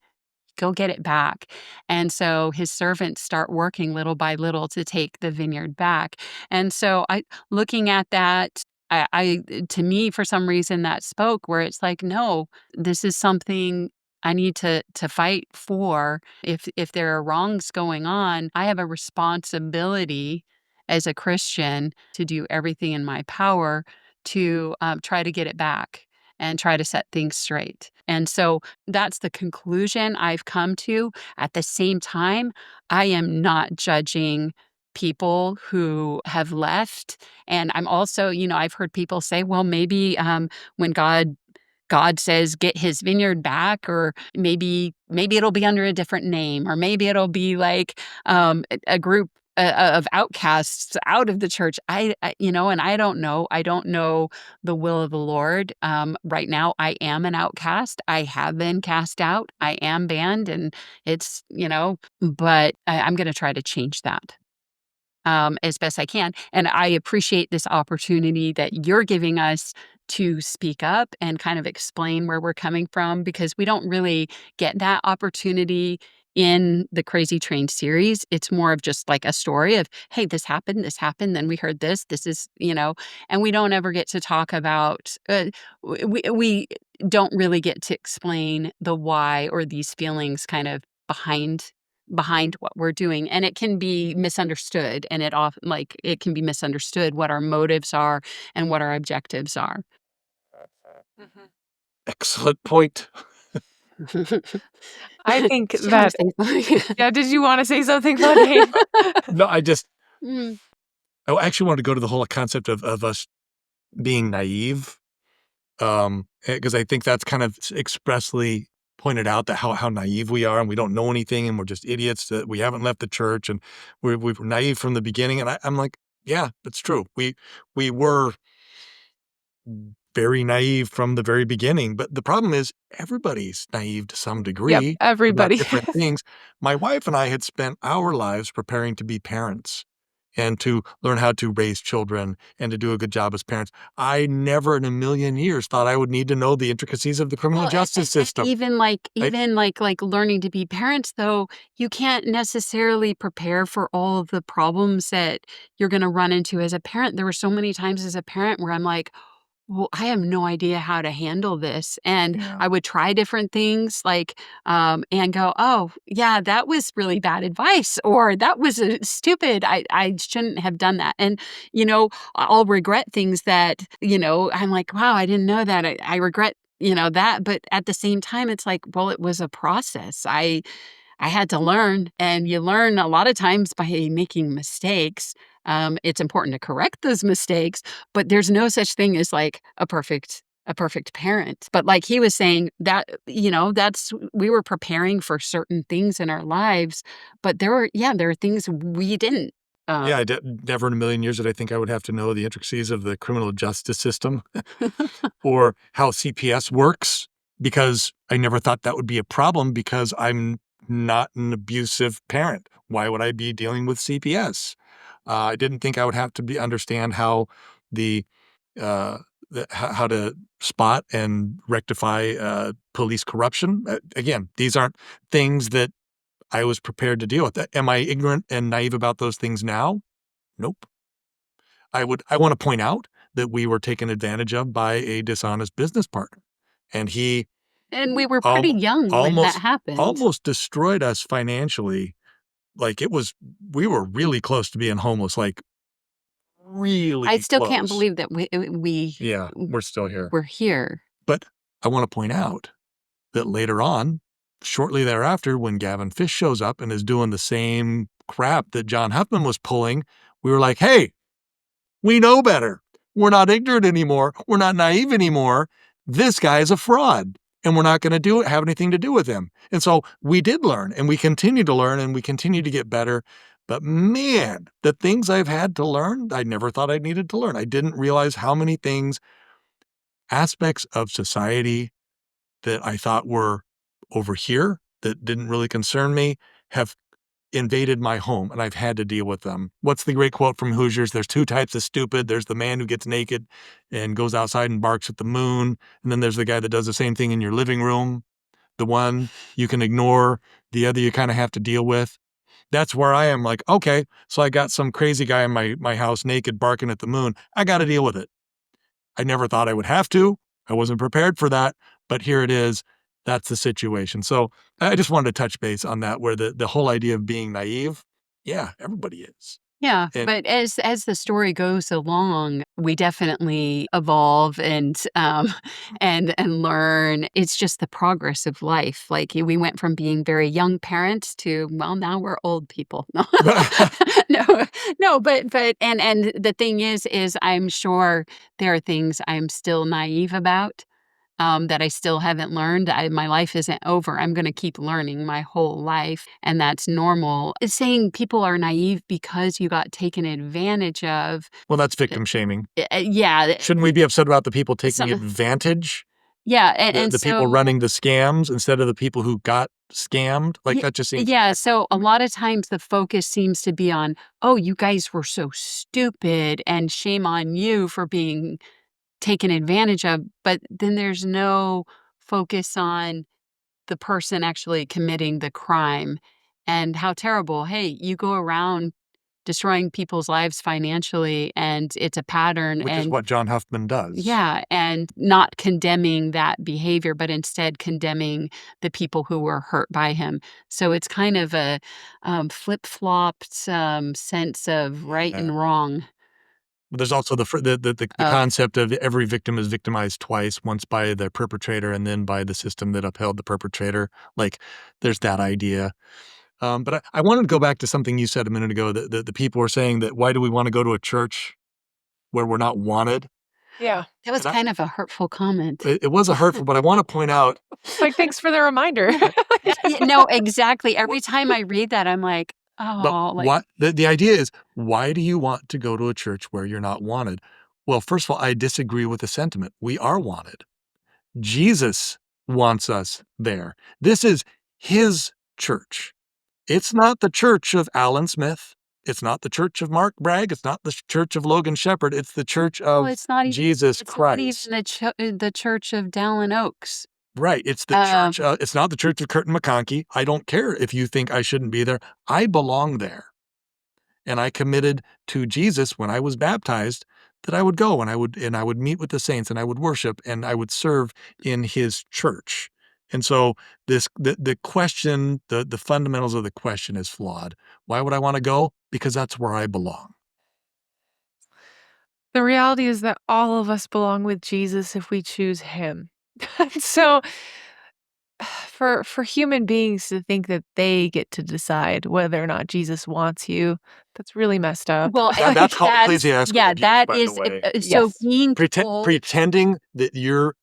[SPEAKER 2] go get it back. And so his servants start working little by little to take the vineyard back. And so looking at that, to me, for some reason, that spoke where it's like, no, this is something I need to fight for. If there are wrongs going on, I have a responsibility as a Christian to do everything in my power to try to get it back and try to set things straight. And so that's the conclusion I've come to. At the same time, I am not judging people who have left. And I'm also, I've heard people say, well, maybe when God says get his vineyard back, or maybe it'll be under a different name, or maybe it'll be like a group of outcasts out of the church. And I don't know. I don't know the will of the Lord. Right now, I am an outcast. I have been cast out. I am banned, and it's but I'm going to try to change that as best I can. And I appreciate this opportunity that you're giving us to speak up and kind of explain where we're coming from, because we don't really get that opportunity in the Crazy Train series. It's more of just like a story of, hey, this happened, then we heard this is, and we don't ever get to talk about, we don't really get to explain the why or these feelings kind of behind what we're doing, and it can be misunderstood, and it can be misunderstood what our motives are and what our objectives are.
[SPEAKER 4] Mhm.
[SPEAKER 1] Excellent point.
[SPEAKER 4] I think
[SPEAKER 2] Did you wanna
[SPEAKER 4] that
[SPEAKER 2] say something?
[SPEAKER 4] yeah, did you wanna say something, Phontaine?
[SPEAKER 1] No,
[SPEAKER 2] Mm.
[SPEAKER 1] I actually want to go to the whole concept of us being naive, because I think that's kind of expressly pointed out that how naive we are, and we don't know anything, and we're just idiots, that we haven't left the church, and we were naive from the beginning, and I'm like, yeah, that's true. We were very naive from the very beginning, but the problem is everybody's naive to some
[SPEAKER 4] Yep,
[SPEAKER 1] degree about
[SPEAKER 4] everybody
[SPEAKER 1] different
[SPEAKER 4] is.
[SPEAKER 1] things. My wife and I had spent our lives preparing to be parents, and to learn how to raise children and to do a good job as parents. I never in a million years thought I would need to know the intricacies of the criminal
[SPEAKER 2] Well,
[SPEAKER 1] justice system.
[SPEAKER 2] even like
[SPEAKER 1] I
[SPEAKER 2] learning to be parents, though, you can't necessarily prepare for all of the problems that you're gonna run into as a parent. There were so many times as a parent where I'm like, well, I have no idea how to handle this. And
[SPEAKER 3] Yeah.
[SPEAKER 2] I would try different things and go, oh, yeah, that was really bad advice, or that was stupid. I shouldn't have done that. And, I'll regret things that, I'm like, wow, I didn't know that. I regret, that. But at the same time, it's like, well, it was a process. I had to learn, and you learn a lot of times by making mistakes. It's important to correct those mistakes, but there's no such thing as like a perfect parent. But like he was saying, that that's we were preparing for certain things in our lives, but there are things we didn't. Uh,
[SPEAKER 1] Yeah, never in a million years did I think I would have to know the intricacies of the criminal justice system or how CPS works, because I never thought that would be a problem because I'm not an abusive parent. Why would I be dealing with CPS? I didn't think I would have to understand how the, uh, how to spot and rectify police corruption. Again, these aren't things that I was prepared to deal with. Am I ignorant and naive about those things now? Nope. I want to point out that we were taken advantage of by a dishonest business partner, and he
[SPEAKER 2] and we were pretty
[SPEAKER 1] alm
[SPEAKER 2] young when that happened.
[SPEAKER 1] almost destroyed us financially. Like, we were really close to being homeless, like,
[SPEAKER 2] I
[SPEAKER 1] really
[SPEAKER 2] still can't
[SPEAKER 1] close.
[SPEAKER 2] believe that we
[SPEAKER 1] Yeah, we're still here.
[SPEAKER 2] were here.
[SPEAKER 1] But I wanna point out that later on, shortly thereafter, when Gavin Fish shows up and is doing the same crap that John Huffman was pulling, we were like, "Hey, we know better. We're not ignorant anymore. We're not naive anymore. This guy is a fraud, and we're not gonna have anything to do with him." And so we did learn, and we continue to learn, and we continue to get better. But man, the things I've had to learn, I never thought I needed to learn. I didn't realize how many things, aspects of society that I thought were over here that didn't really concern me have invaded my home, and I've had to deal with them. What's the great quote from Hoosiers? There's two types of stupid. There's the man who gets naked and goes outside and barks at the moon, and then there's the guy that does the same thing in your living room. The one you can ignore, the other you kind of have to deal with. That's where I am, like, okay, so I got some crazy guy in my house naked barking at the moon. I got to deal with it. I never thought I would have to. I wasn't prepared for that, but here it is. That's the situation. So I just wanted to touch base on that, where the whole idea of being naive, yeah, everybody is.
[SPEAKER 2] Yeah,
[SPEAKER 1] And
[SPEAKER 2] but as the story goes along, we definitely evolve and and learn. It's just the progress of life. Like we went from being very young parents to, well, now we're old people. No, no, no. But the thing is I'm sure there are things I'm still naive about, that I still haven't learned. My life isn't over. I'm going to keep learning my whole life, and that's normal. It's saying people are naive because you got taken advantage of.
[SPEAKER 1] well, that's victim shaming.
[SPEAKER 2] Yeah,
[SPEAKER 1] Shouldn't we be upset about the people taking
[SPEAKER 2] some,
[SPEAKER 1] advantage?
[SPEAKER 2] yeah, and
[SPEAKER 1] The people
[SPEAKER 2] so
[SPEAKER 1] running the scams instead of the people who got scammed? Like,
[SPEAKER 2] y-
[SPEAKER 1] that just seems
[SPEAKER 2] yeah, so a lot of times the focus seems to be on, oh, you guys were so stupid, and shame on you for being taken advantage of. But then there's no focus on the person actually committing the crime and how terrible. Hey, you go around destroying people's lives financially, and it's a pattern.
[SPEAKER 1] which is
[SPEAKER 2] And
[SPEAKER 1] what John Huffman does.
[SPEAKER 2] yeah, and not condemning that behavior, but instead condemning the people who were hurt by him. So it's kind of a flip-flopped sense of right
[SPEAKER 1] Yeah.
[SPEAKER 2] and wrong.
[SPEAKER 1] But there's also the
[SPEAKER 2] Uh,
[SPEAKER 1] concept of every victim is victimized twice, once by the perpetrator and then by the system that upheld the perpetrator. Like, there's that idea. But I wanted to go back to something you said a minute ago, that the people were saying that, "Why do we wanna go to a church where we're not wanted?"
[SPEAKER 4] Yeah.
[SPEAKER 2] that was
[SPEAKER 1] And
[SPEAKER 2] kind of a hurtful comment.
[SPEAKER 1] it was a hurtful, but I wanna point out,
[SPEAKER 4] It's like, thanks for the reminder.
[SPEAKER 2] No, exactly. Every time I read that, I'm like,
[SPEAKER 1] but
[SPEAKER 2] oh, like,
[SPEAKER 1] what the idea is, why do you want to go to a church where you're not wanted? Well, first of all, I disagree with the sentiment. We are wanted. Jesus wants us there. This is his church. It's not the church of Alan Smith. It's not the church of Mark Bragg. It's not the church of Logan Shepherd. It's the church
[SPEAKER 2] Well,
[SPEAKER 1] of Jesus
[SPEAKER 2] it's not
[SPEAKER 1] Christ.
[SPEAKER 2] even the church of Dallin Oaks.
[SPEAKER 1] Right. It's the church. It's not the church of Curtin McConkie. I don't care if you think I shouldn't be there. I belong there. And I committed to Jesus when I was baptized that I would go and I would meet with the saints and I would worship and I would serve in his church. And so the question, the fundamentals of the question is flawed. Why would I want to go? Because that's where I belong.
[SPEAKER 4] The reality is that all of us belong with Jesus if we choose him. So for human beings to think that they get to decide whether or not Jesus wants you, that's really messed up.
[SPEAKER 2] Well,
[SPEAKER 1] That's called
[SPEAKER 2] that's
[SPEAKER 1] ecclesiastical
[SPEAKER 2] yeah,
[SPEAKER 1] abuse,
[SPEAKER 2] that
[SPEAKER 1] by the
[SPEAKER 2] is
[SPEAKER 1] way.
[SPEAKER 2] so
[SPEAKER 4] Yes.
[SPEAKER 2] being told
[SPEAKER 1] Pretending you
[SPEAKER 2] you're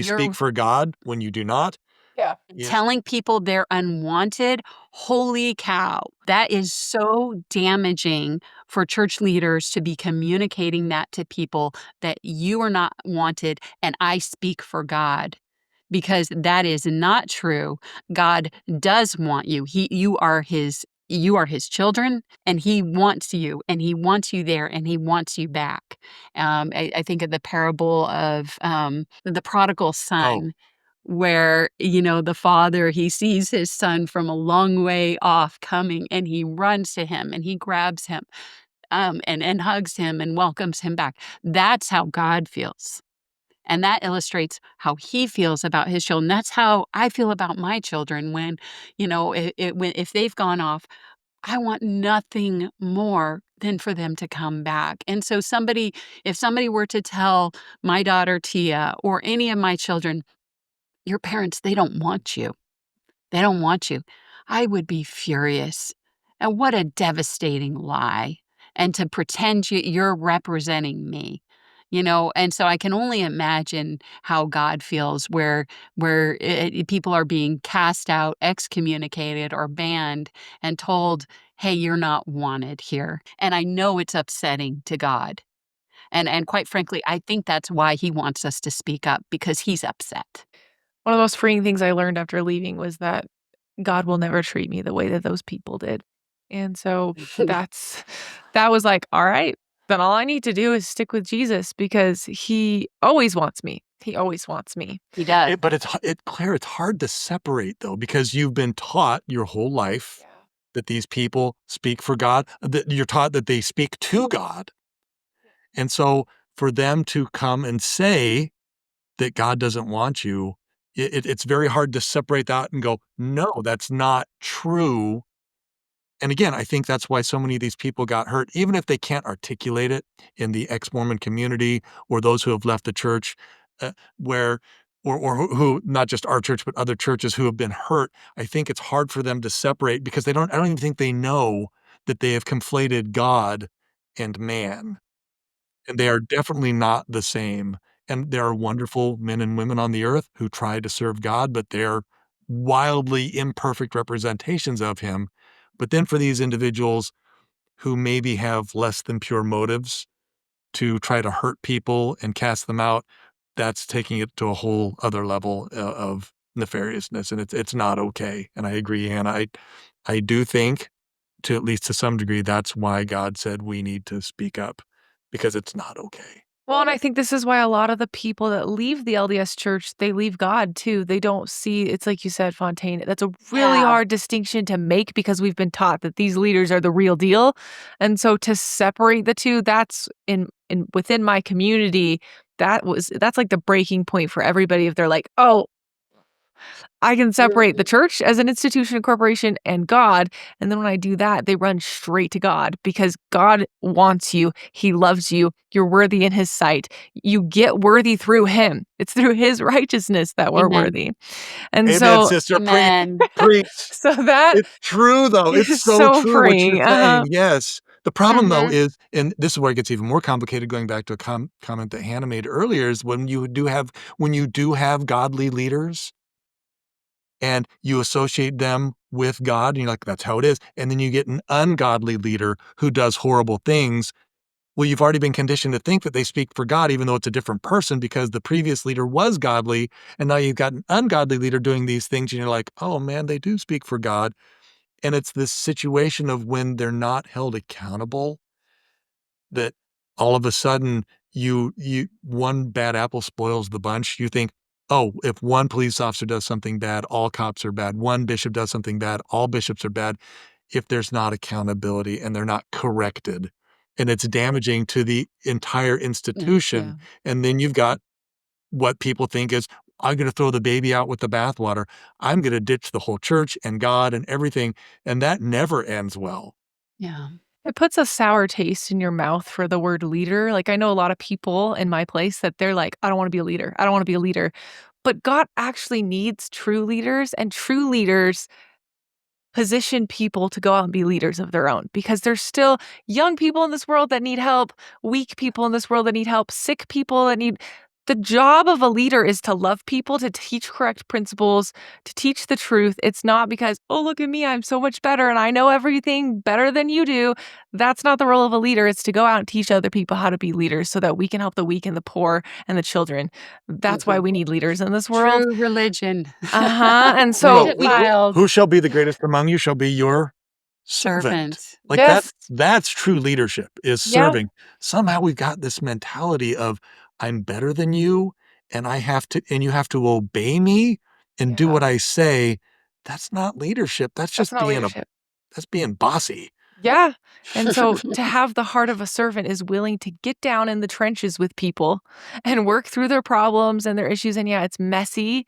[SPEAKER 1] speak for God when you do not.
[SPEAKER 4] Yeah.
[SPEAKER 1] Yeah.
[SPEAKER 2] telling people they're unwanted, holy cow, that is so damaging for church leaders to be communicating that to people that you are not wanted and I speak for God. Because that is not true. God does want you. You are his children and he wants you there and he wants you back. I think of the parable of the prodigal
[SPEAKER 1] Oh,
[SPEAKER 2] son where the father he sees his son from a long way off coming and he runs to him and he grabs him and hugs him and welcomes him back. That's how God feels. And that illustrates how he feels about his children. That's how I feel about my children when, if they've gone off, I want nothing more than for them to come back. And so if somebody were to tell my daughter Tia or any of my children, your parents, they don't want you. They don't want you. I would be furious. And what a devastating lie. And to pretend you're representing me. And so I can only imagine how God feels where people are being cast out, excommunicated or banned and told, "Hey, you're not wanted here." And I know it's upsetting to God. And quite frankly, I think that's why he wants us to speak up because he's upset.
[SPEAKER 4] One of the most freeing things I learned after leaving was that God will never treat me the way that those people did. And so that was like, all right, then all I need to do is stick with Jesus because he always wants me. He always wants me.
[SPEAKER 2] He does.
[SPEAKER 1] But Claire, it's hard to separate though, because you've been taught your whole life that these people speak for God, that you're taught that they speak to God. And so for them to come and say that God doesn't want you, it's very hard to separate that and go, no, that's not true. And again, I think that's why so many of these people got hurt, even if they can't articulate it in the ex-Mormon community or those who have left the church, where or who not just our church but other churches who have been hurt. I think it's hard for them to separate because I don't even think they know that they have conflated God and man, and they are definitely not the same. And there are wonderful men and women on the earth who try to serve God, but they're wildly imperfect representations of him. But then for these individuals who maybe have less than pure motives to try to hurt people and cast them out, that's taking it to a whole other level of nefariousness, and it's not okay. And I agree, Hannah. I do think, to at least to some degree, that's why God said we need to speak up, because it's not okay.
[SPEAKER 4] Well, and I think this is why a lot of the people that leave the LDS church, they leave God too. They don't see it's like you said, Fontaine. That's a really
[SPEAKER 2] Yeah.
[SPEAKER 4] hard distinction to make because we've been taught that these leaders are the real deal. And so to separate the two, that's in within my community, that's like the breaking point for everybody if they're like, "Oh, I can separate the church as an institution and corporation and God. And then when I do that, they run straight to God because God wants you. He loves you. You're worthy in his sight. You get worthy through him. It's through his righteousness that we're
[SPEAKER 2] Amen.
[SPEAKER 4] worthy. And
[SPEAKER 1] Amen,
[SPEAKER 4] so,
[SPEAKER 1] sister. Preach,
[SPEAKER 2] Amen.
[SPEAKER 1] preach.
[SPEAKER 4] so that
[SPEAKER 1] It's true, though. It's
[SPEAKER 4] is
[SPEAKER 1] so
[SPEAKER 4] so
[SPEAKER 1] true what you're
[SPEAKER 4] freeing.
[SPEAKER 1] saying. Yes. The problem, though,
[SPEAKER 2] Mhm.
[SPEAKER 1] is, and this is where it gets even more complicated, going back to a comment that Hannah made earlier, is when you do have godly leaders and you associate them with God, and you're like, that's how it is. And then you get an ungodly leader who does horrible things. Well, you've already been conditioned to think that they speak for God, even though it's a different person because the previous leader was godly. And now you've got an ungodly leader doing these things, and you're like, oh man, they do speak for God. And it's this situation of when they're not held accountable that all of a sudden one bad apple spoils the bunch. You think, "Oh, if one police officer does something bad, all cops are bad. One bishop does something bad, all bishops are bad." If there's not accountability and they're not corrected, and it's damaging to the entire institution,
[SPEAKER 2] Yeah.
[SPEAKER 1] and then you've got what people think is, "I'm gonna throw the baby out with the bathwater. I'm gonna ditch the whole church and God and everything," and that never ends well.
[SPEAKER 2] Yeah.
[SPEAKER 4] It puts a sour taste in your mouth for the word leader. Like, I know a lot of people in my place that they're like, "I don't wanna be a leader. I don't wanna be a leader." But God actually needs true leaders, and true leaders position people to go out and be leaders of their own, because there's still young people in this world that need help, weak people in this world that need help, sick people that need. The job of a leader is to love people, to teach correct principles, to teach the truth. It's not because, oh, look at me, I'm so much better and I know everything better than you do. That's not the role of a leader. It's to go out and teach other people how to be leaders so that we can help the weak and the poor and the children. That's why we need leaders in this world.
[SPEAKER 2] True religion.
[SPEAKER 4] Uh-huh. And so
[SPEAKER 2] Undefiled
[SPEAKER 1] Who shall be the greatest among you shall be your servant.
[SPEAKER 2] servant.
[SPEAKER 1] Like,
[SPEAKER 4] yes.
[SPEAKER 1] that's true leadership, is
[SPEAKER 4] Yeah.
[SPEAKER 1] serving. Somehow we've got this mentality of, "I'm better than you, and you have to obey me and do
[SPEAKER 4] Yeah.
[SPEAKER 1] what I say." That's not leadership. That's
[SPEAKER 4] That's
[SPEAKER 1] just
[SPEAKER 4] not leadership.
[SPEAKER 1] that's being bossy.
[SPEAKER 4] Yeah. And so to have the heart of a servant is willing to get down in the trenches with people and work through their problems and their issues. And yeah, it's messy,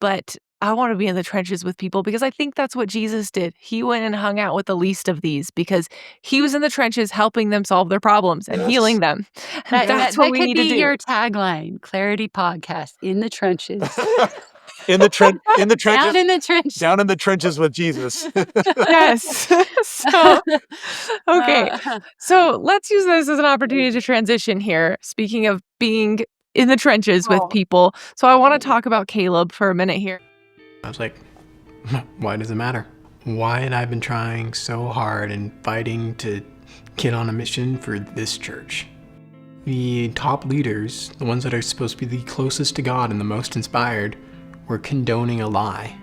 [SPEAKER 4] but I want to be in the trenches with people because I think that's what Jesus did. He went and hung out with the least of these because he was in the trenches helping them solve their problems and healing
[SPEAKER 1] Yes.
[SPEAKER 4] them. And
[SPEAKER 2] That
[SPEAKER 4] that's
[SPEAKER 2] that
[SPEAKER 4] what
[SPEAKER 2] that
[SPEAKER 4] we
[SPEAKER 2] could
[SPEAKER 4] need to
[SPEAKER 2] be
[SPEAKER 4] do.
[SPEAKER 2] your tagline, Clarity Podcast, in the trenches.
[SPEAKER 1] In the
[SPEAKER 2] Down
[SPEAKER 1] trenches,
[SPEAKER 2] in the trenches.
[SPEAKER 1] down in the trenches with Jesus.
[SPEAKER 4] Yes. So, okay.
[SPEAKER 2] Uh,
[SPEAKER 4] So let's use this as an opportunity to transition here. Speaking of being in the trenches with
[SPEAKER 2] Oh.
[SPEAKER 4] people. So I want to talk about Caleb for a minute here.
[SPEAKER 5] I was like, why does it matter? Why had I been trying so hard and fighting to get on a mission for this church? The top leaders, the ones that are supposed to be the closest to God and the most inspired, were condoning a lie.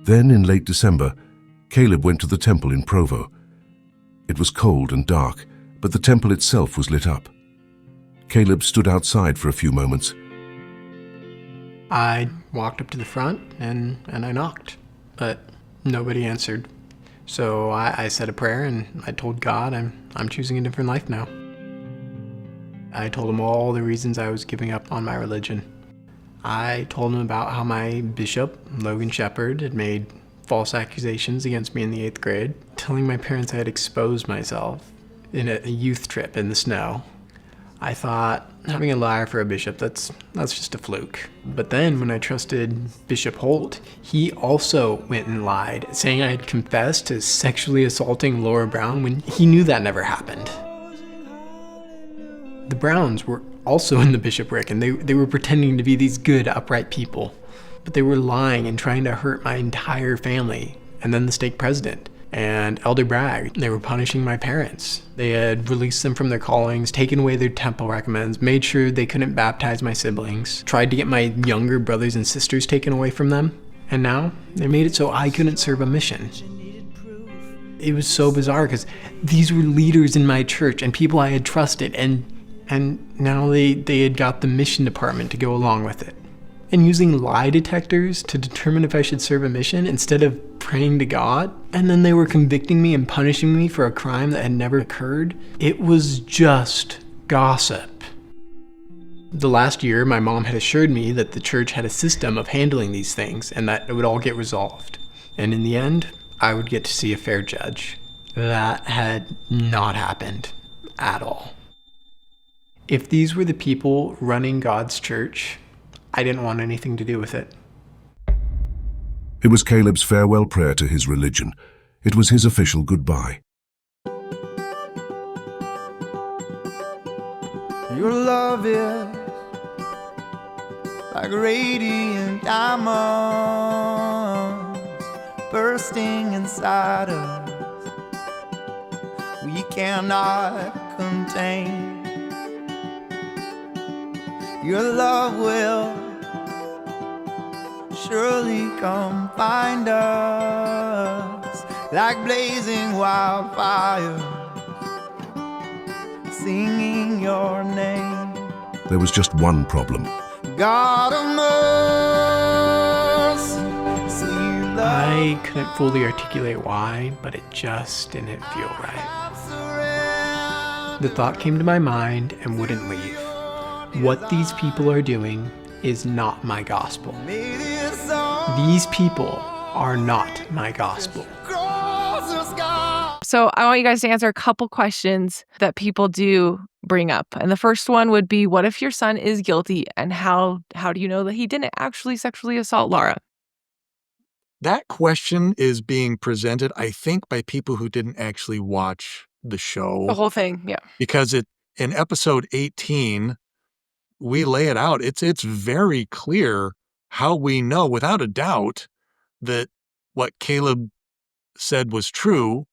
[SPEAKER 6] Then, in late December, Caleb went to the temple in Provo. It was cold and dark, but the temple itself was lit up. Caleb stood outside for a few moments.
[SPEAKER 5] I walked up to the front and I knocked, but nobody answered. So I said a prayer and I told God I'm choosing a different life now. I told him all the reasons I was giving up on my religion. I told him about how my bishop, Logan Shepherd, had made false accusations against me in the 8th grade, telling my parents I had exposed myself in a youth trip in the snow. I thought, having a liar for a bishop, that's just a fluke. But then when I trusted Bishop Holt, he also went and lied, saying I had confessed to sexually assaulting Laura Brown when he knew that never happened. The Browns were also in the bishopric, and they were pretending to be these good, upright people. But they were lying and trying to hurt my entire family, and then the stake president. And Elder Bragg, they were punishing my parents. They had released them from their callings, taken away their temple recommends, made sure they couldn't baptize my siblings, tried to get my younger brothers and sisters taken away from them. And now, they made it so I couldn't serve a mission. It was so bizarre because these were leaders in my church and people I had trusted, and now they had got the mission department to go along with it. And using lie detectors to determine if I should serve a mission instead of praying to God. And then they were convicting me and punishing me for a crime that had never occurred. It was just gossip. The last year, my mom had assured me that the church had a system of handling these things and that it would all get resolved. And in the end, I would get to see a fair judge. That had not happened at all. If these were the people running God's church, I didn't want anything to do with it.
[SPEAKER 6] It was Caleb's farewell prayer to his religion. It was his official goodbye.
[SPEAKER 7] Your love is like radiant diamonds bursting inside us. We cannot contain. Your love will surely come find us. like blazing wildfire, singing your name.
[SPEAKER 6] There was just one problem.
[SPEAKER 7] God of mercy, see the
[SPEAKER 5] I couldn't fully articulate why, but it just didn't feel right.
[SPEAKER 7] surrender.
[SPEAKER 5] The thought came to my mind and wouldn't leave. What these people are doing is not my gospel.
[SPEAKER 7] May this song
[SPEAKER 5] These people are not my gospel.
[SPEAKER 7] cross the sky.
[SPEAKER 4] So I want you guys to answer a couple questions that people do bring up. And the first one would be, what if your son is guilty, and how do you know that he didn't actually sexually assault Laura?
[SPEAKER 1] That question is being presented, I think, by people who didn't actually watch the show.
[SPEAKER 4] The whole thing, yeah.
[SPEAKER 1] Because in episode 18, we lay it out. It's very clear how we know without a doubt that what Caleb said was true,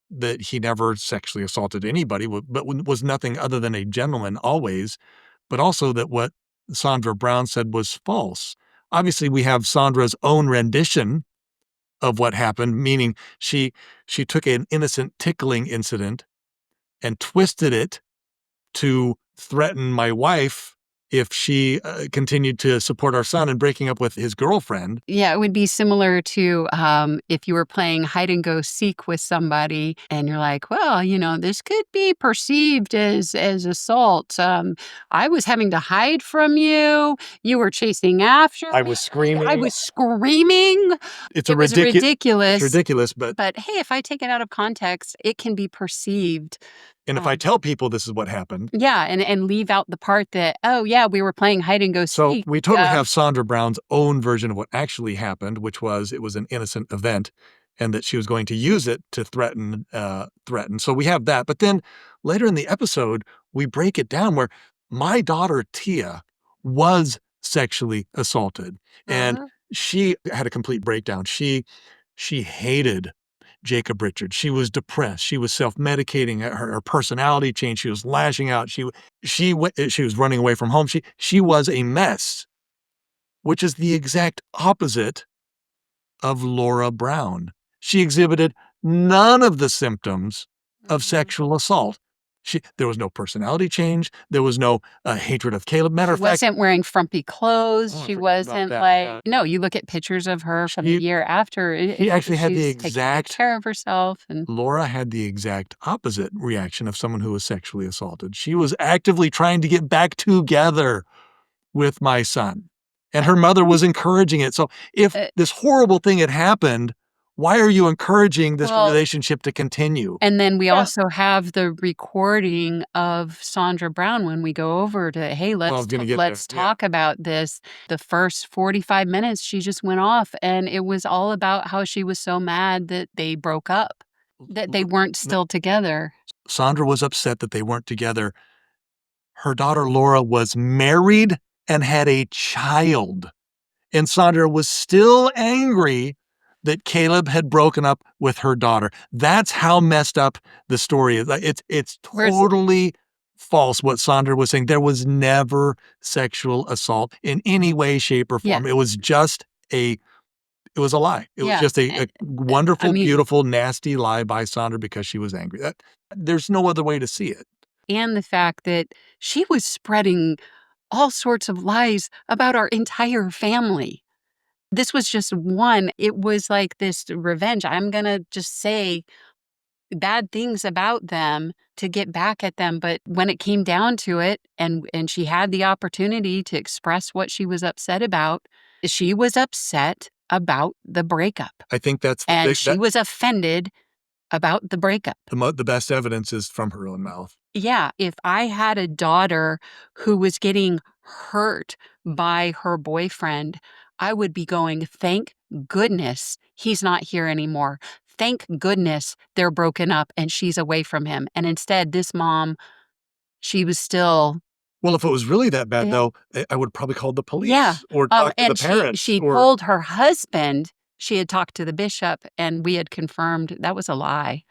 [SPEAKER 1] that he never sexually assaulted anybody, but was nothing other than a gentleman always, but also that what Sandra Brown said was false. Obviously, we have Sandra's own rendition of what happened, meaning she took an innocent tickling incident and twisted it to threaten my wife if she continued to support our son in breaking up with his girlfriend.
[SPEAKER 2] Yeah, it would be similar to if you were playing hide and go seek with somebody and you're like, well, this could be perceived as assault. I was having to hide from you. You were chasing after
[SPEAKER 1] I
[SPEAKER 2] me.
[SPEAKER 1] was screaming.
[SPEAKER 2] I was screaming.
[SPEAKER 1] It's
[SPEAKER 2] It was ridiculous.
[SPEAKER 1] It's ridiculous, but
[SPEAKER 2] But hey, if I take it out of context, it can be perceived.
[SPEAKER 1] and if I tell people this is what happened,
[SPEAKER 2] Yeah, and leave out the part that, oh, yeah, we were playing hide and go
[SPEAKER 1] so
[SPEAKER 2] seek.
[SPEAKER 1] we totally have Sandra Brown's own version of what actually happened, which was it was an innocent event and that she was going to use it to threaten. So we have that. But then later in the episode, we break it down where my daughter, Tia, was sexually assaulted. And she had a complete breakdown. She hated Jacob Richards. She was depressed. She was self-medicating. Her personality changed. She was lashing out. She was running away from home. She was a mess, which is the exact opposite of Laura Brown. She exhibited none of the symptoms of sexual assault. There was no personality change. There was no hatred of Caleb. Matter of
[SPEAKER 2] She
[SPEAKER 1] fact,
[SPEAKER 2] wasn't wearing frumpy clothes.
[SPEAKER 1] Oh, I
[SPEAKER 2] She
[SPEAKER 1] forgot
[SPEAKER 2] wasn't
[SPEAKER 1] about
[SPEAKER 2] like,
[SPEAKER 1] that.
[SPEAKER 2] no, you look at pictures of her from
[SPEAKER 1] She-
[SPEAKER 2] the year after.
[SPEAKER 1] she actually had the
[SPEAKER 2] she's taking
[SPEAKER 1] exact-
[SPEAKER 2] care of herself. And
[SPEAKER 1] Laura had the exact opposite reaction of someone who was sexually assaulted. She was actively trying to get back together with my son, and her mother was encouraging it. So if this horrible thing had happened, why are you encouraging this
[SPEAKER 2] Well,
[SPEAKER 1] relationship to continue?
[SPEAKER 2] and then we also have the recording of Sandra Brown when we go over to, hey,
[SPEAKER 1] I was
[SPEAKER 2] let's
[SPEAKER 1] gonna get
[SPEAKER 2] let's
[SPEAKER 1] there, yeah.
[SPEAKER 2] talk about this. The first 45 minutes, she just went off, and it was all about how she was so mad that they broke up, that they weren't still together.
[SPEAKER 1] Sandra was upset that they weren't together. Her daughter Laura was married and had a child. And Sandra was still angry that Caleb had broken up with her daughter. That's how messed up the story is. It's totally false what Sandra was saying. There was never sexual assault in any way, shape, or form.
[SPEAKER 2] Yeah.
[SPEAKER 1] It was just it was a lie. It was
[SPEAKER 2] Yeah.
[SPEAKER 1] just a wonderful,
[SPEAKER 2] I mean-
[SPEAKER 1] beautiful, nasty lie by Sandra because she was angry. There's no other way to see it.
[SPEAKER 2] And the fact that she was spreading all sorts of lies about our entire family. This was just one. It was like this revenge. I'm going to just say bad things about them to get back at them. But when it came down to it, and she had the opportunity to express what she was upset about, she was upset about the breakup.
[SPEAKER 1] I think that's
[SPEAKER 2] And she was offended about the breakup.
[SPEAKER 1] the best evidence is from her own mouth.
[SPEAKER 2] Yeah, if I had a daughter who was getting hurt by her boyfriend, I would be going, thank goodness he's not here anymore. Thank goodness they're broken up and she's away from him. And instead, this mom, she was still.
[SPEAKER 1] Well, if it was really that bad,
[SPEAKER 2] Yeah.
[SPEAKER 1] though, I would probably call the police
[SPEAKER 2] Yeah.
[SPEAKER 1] or talk to the
[SPEAKER 2] And
[SPEAKER 1] parents.
[SPEAKER 2] she
[SPEAKER 1] or,
[SPEAKER 2] told her husband she had talked to the bishop, and we had confirmed that was a lie.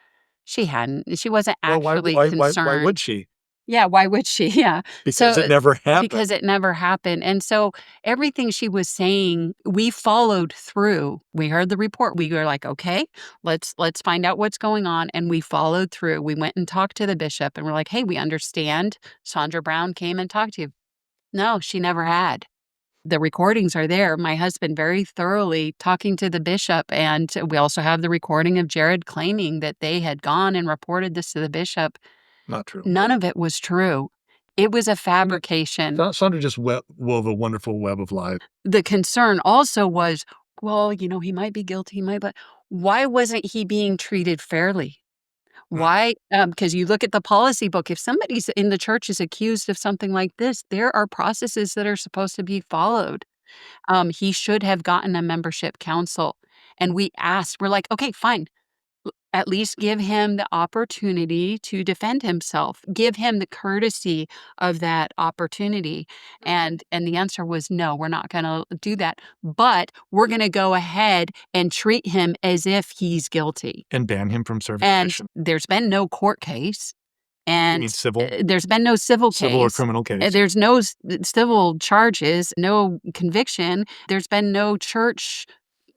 [SPEAKER 2] She hadn't. She wasn't
[SPEAKER 1] well,
[SPEAKER 2] actually
[SPEAKER 1] why
[SPEAKER 2] concerned.
[SPEAKER 1] would she?
[SPEAKER 2] Yeah, why would she? Yeah.
[SPEAKER 1] Because it never happened.
[SPEAKER 2] Because it never happened. And so everything she was saying, we followed through. We heard the report. We were like, okay, let's find out what's going on. And we followed through. We went and talked to the bishop and we're like, hey, we understand Sandra Brown came and talked to you. No, she never had. The recordings are there. My husband very thoroughly talking to the bishop. And we also have the recording of Jared claiming that they had gone and reported this to the bishop.
[SPEAKER 1] Not true.
[SPEAKER 2] None of it was true. It was a fabrication.
[SPEAKER 1] Sandra just wove a wonderful web of lies.
[SPEAKER 2] The concern also was, well, he might be guilty, but why wasn't he being treated fairly? Why? Because you look at the policy book, if somebody's in the church is accused of something like this, there are processes that are supposed to be followed. He should have gotten a membership council. And we're like, okay, fine. At least give him the opportunity to defend himself. Give him the courtesy of that opportunity. And the answer was no, we're not going to do that. But we're going to go ahead and treat him as if he's guilty.
[SPEAKER 1] And ban him from serving
[SPEAKER 2] And
[SPEAKER 1] mission.
[SPEAKER 2] there's been no court case.
[SPEAKER 1] You
[SPEAKER 2] And
[SPEAKER 1] mean civil?
[SPEAKER 2] There's been no civil case.
[SPEAKER 1] Civil or criminal case.
[SPEAKER 2] There's no civil charges, no conviction. There's been no church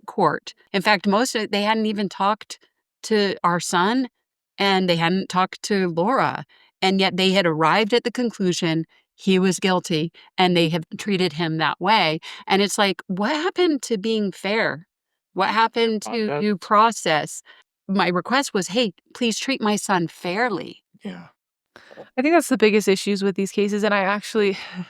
[SPEAKER 2] court. In fact, most of it, they hadn't even talked to our son and they hadn't talked to Laura. And yet they had arrived at the conclusion he was guilty and they have treated him that way. And it's like, what happened to being fair? What happened to due process? My request was, hey, please treat my son fairly.
[SPEAKER 1] Yeah.
[SPEAKER 4] I think that's the biggest issues with these cases. And I actually have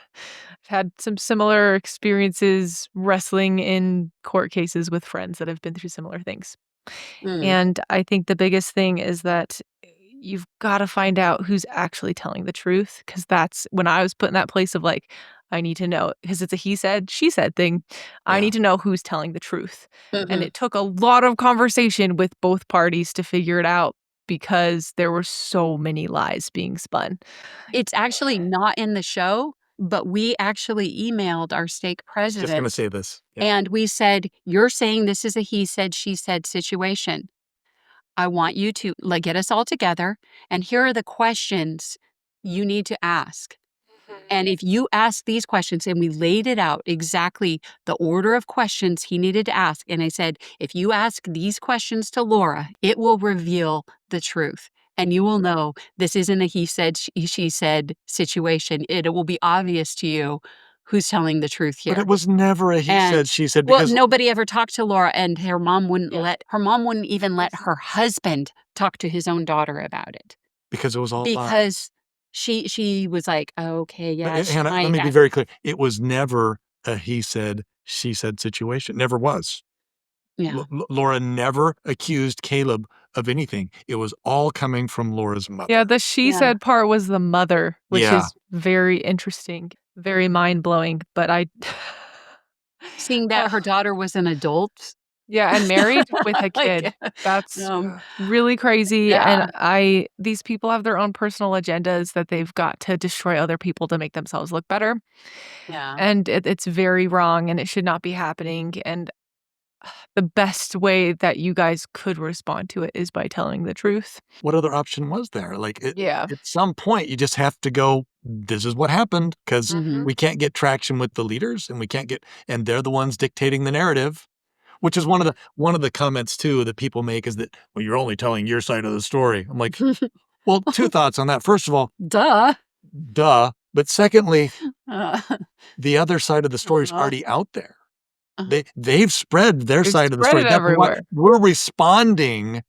[SPEAKER 4] had some similar experiences wrestling in court cases with friends that have been through similar things.
[SPEAKER 2] Mm.
[SPEAKER 4] And I think the biggest thing is that you've got to find out who's actually telling the truth. Because that's when I was put in that place of like, I need to know, because it's a he said, she said thing. I
[SPEAKER 1] Yeah.
[SPEAKER 4] need to know who's telling the truth. And
[SPEAKER 2] Mhm.
[SPEAKER 4] it took a lot of conversation with both parties to figure it out because there were so many lies being spun.
[SPEAKER 2] It's actually not in the show, but we actually emailed our stake
[SPEAKER 1] I was just going to
[SPEAKER 2] president
[SPEAKER 1] say this. Yeah.
[SPEAKER 2] and we said, you're saying this is a he said, she said situation. I want you to get us all together, and here are the questions you need to ask. And if you ask these questions, and we laid it out exactly the order of questions he needed to ask. And I said, if you ask these questions to Laura, it will reveal the truth. And you will know this isn't a he said, she said situation. It will be obvious to you who's telling the truth here.
[SPEAKER 1] But it was never a he
[SPEAKER 2] And-
[SPEAKER 1] said, she said,
[SPEAKER 2] Well,
[SPEAKER 1] because
[SPEAKER 2] nobody ever talked to Laura, and her mom wouldn't even let her husband talk to his own daughter about it.
[SPEAKER 1] because it was all lies.
[SPEAKER 2] Because she was like, okay, yeah.
[SPEAKER 1] But, Hannah, let me be very clear. It was never a he said, she said situation. Never was.
[SPEAKER 2] Yeah.
[SPEAKER 1] Laura never accused Caleb of anything. It was all coming from Laura's mother.
[SPEAKER 4] Yeah, the she
[SPEAKER 2] Yeah.
[SPEAKER 4] said part was the mother, which
[SPEAKER 1] Yeah.
[SPEAKER 4] is very interesting, very mind blowing. But I,
[SPEAKER 2] Seeing that her daughter was an adult.
[SPEAKER 4] yeah, and married with a
[SPEAKER 2] Like,
[SPEAKER 4] kid. That's
[SPEAKER 2] um,
[SPEAKER 4] really crazy.
[SPEAKER 2] Yeah.
[SPEAKER 4] And these people have their own personal agendas that they've got to destroy other people to make themselves look better.
[SPEAKER 2] yeah.
[SPEAKER 4] And it's very wrong and it should not be happening. And the best way that you guys could respond to it is by telling the truth.
[SPEAKER 1] What other option was there?
[SPEAKER 4] Yeah.
[SPEAKER 1] At some point, you just have to go, this is what happened, because
[SPEAKER 2] Mhm.
[SPEAKER 1] we can't get traction with the leaders and they're the ones dictating the narrative, which is one of the comments too that people make is that, well, you're only telling your side of the story. I'm like, well, two thoughts on that. First of all,
[SPEAKER 2] Duh.
[SPEAKER 1] duh. But secondly,
[SPEAKER 2] Uh,
[SPEAKER 1] the other side of the story is
[SPEAKER 2] Uh-huh.
[SPEAKER 1] already out there.
[SPEAKER 2] Uh-huh.
[SPEAKER 1] They've spread their
[SPEAKER 4] They've
[SPEAKER 1] side of the
[SPEAKER 4] spread
[SPEAKER 1] story.
[SPEAKER 4] it
[SPEAKER 1] That's why
[SPEAKER 4] everywhere.
[SPEAKER 1] we're responding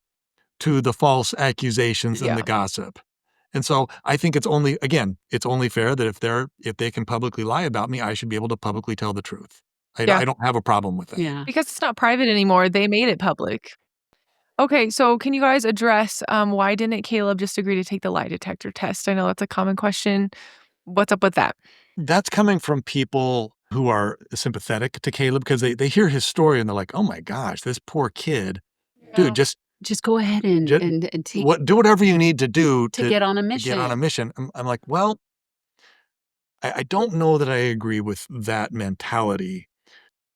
[SPEAKER 1] to the false accusations and
[SPEAKER 4] Yeah.
[SPEAKER 1] the gossip. And so I think it's only fair that if they can publicly lie about me, I should be able to publicly tell the truth.
[SPEAKER 4] Yeah.
[SPEAKER 1] I don't have a problem with it.
[SPEAKER 2] yeah.
[SPEAKER 4] Because it's not private anymore. They made it public. Okay, so can you guys address why didn't Caleb just agree to take the lie detector test? I know that's a common question. What's up with that?
[SPEAKER 1] That's coming from people who are sympathetic to Caleb because they hear his story and they're like, oh my gosh, this poor kid. Dude, just
[SPEAKER 2] Just go ahead and take
[SPEAKER 1] do whatever you need to do
[SPEAKER 2] to get on a
[SPEAKER 1] to
[SPEAKER 2] mission.
[SPEAKER 1] get on a mission. I'm like, well, I don't know that I agree with that mentality.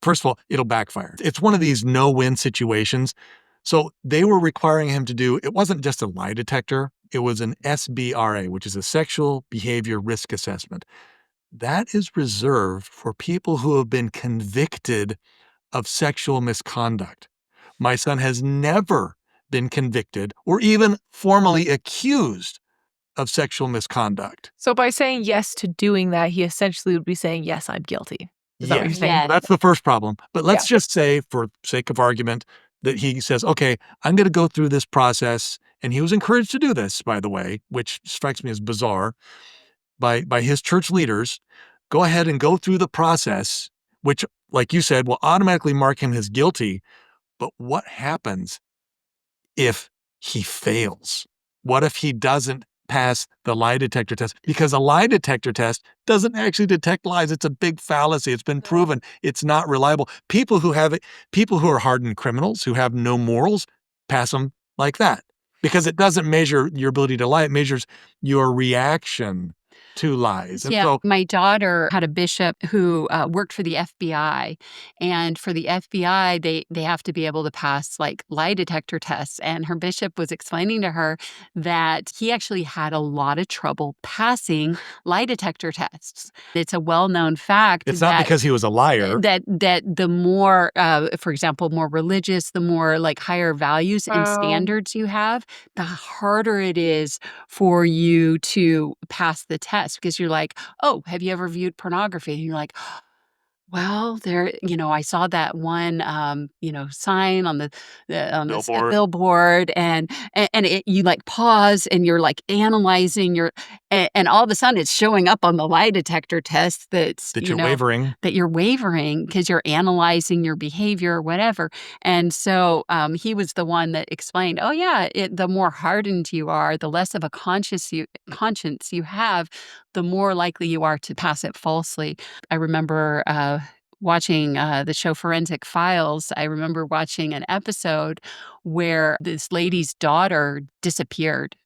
[SPEAKER 1] First of all, it'll backfire. It's one of these no-win situations. So they were requiring him to do, it wasn't just a lie detector. it was an SBRA, which is a sexual behavior risk assessment. That is reserved for people who have been convicted of sexual misconduct. My son has never been convicted or even formally accused of sexual misconduct.
[SPEAKER 4] So by saying yes to doing that, he essentially would be saying, yes, I'm guilty. Is that what you're
[SPEAKER 1] Yes.
[SPEAKER 4] saying?
[SPEAKER 2] Yes.
[SPEAKER 1] That's the first problem. But let's just say, for sake of argument, that he says, okay, I'm going to go through this process. And he was encouraged to do this, by the way, which strikes me as bizarre, by his church leaders. Go ahead and go through the process, which, like you said, will automatically mark him as guilty. But what happens if he fails? What if he doesn't pass the lie detector test? Because a lie detector test doesn't actually detect lies. It's a big fallacy. It's been proven. It's not reliable. People who are hardened criminals who have no morals pass them like that, because it doesn't measure your ability to lie. It measures your reaction to lies. And
[SPEAKER 2] Yeah,
[SPEAKER 1] so
[SPEAKER 2] my daughter had a bishop who worked for the FBI, and for the FBI, they have to be able to pass like lie detector tests. And her bishop was explaining to her that he actually had a lot of trouble passing lie detector tests. It's a well-known fact
[SPEAKER 1] it's not
[SPEAKER 2] that
[SPEAKER 1] because he was a liar.
[SPEAKER 2] that the more, for example, more religious, the more like higher values and
[SPEAKER 4] Oh.
[SPEAKER 2] standards you have, the harder it is for you to pass the test, because you're like, oh, have you ever viewed pornography? And you're like, well, I saw that one, sign on the
[SPEAKER 1] Billboard.
[SPEAKER 2] billboard, and you like pause and you're like analyzing and all of a sudden it's showing up on the lie detector test
[SPEAKER 1] That you're wavering.
[SPEAKER 2] that you're wavering because you're analyzing your behavior or whatever. And so he was the one that explained, oh yeah, the more hardened you are, the less of a conscience you have, the more likely you are to pass it falsely. I remember watching the show Forensic Files. I remember watching an episode where this lady's daughter disappeared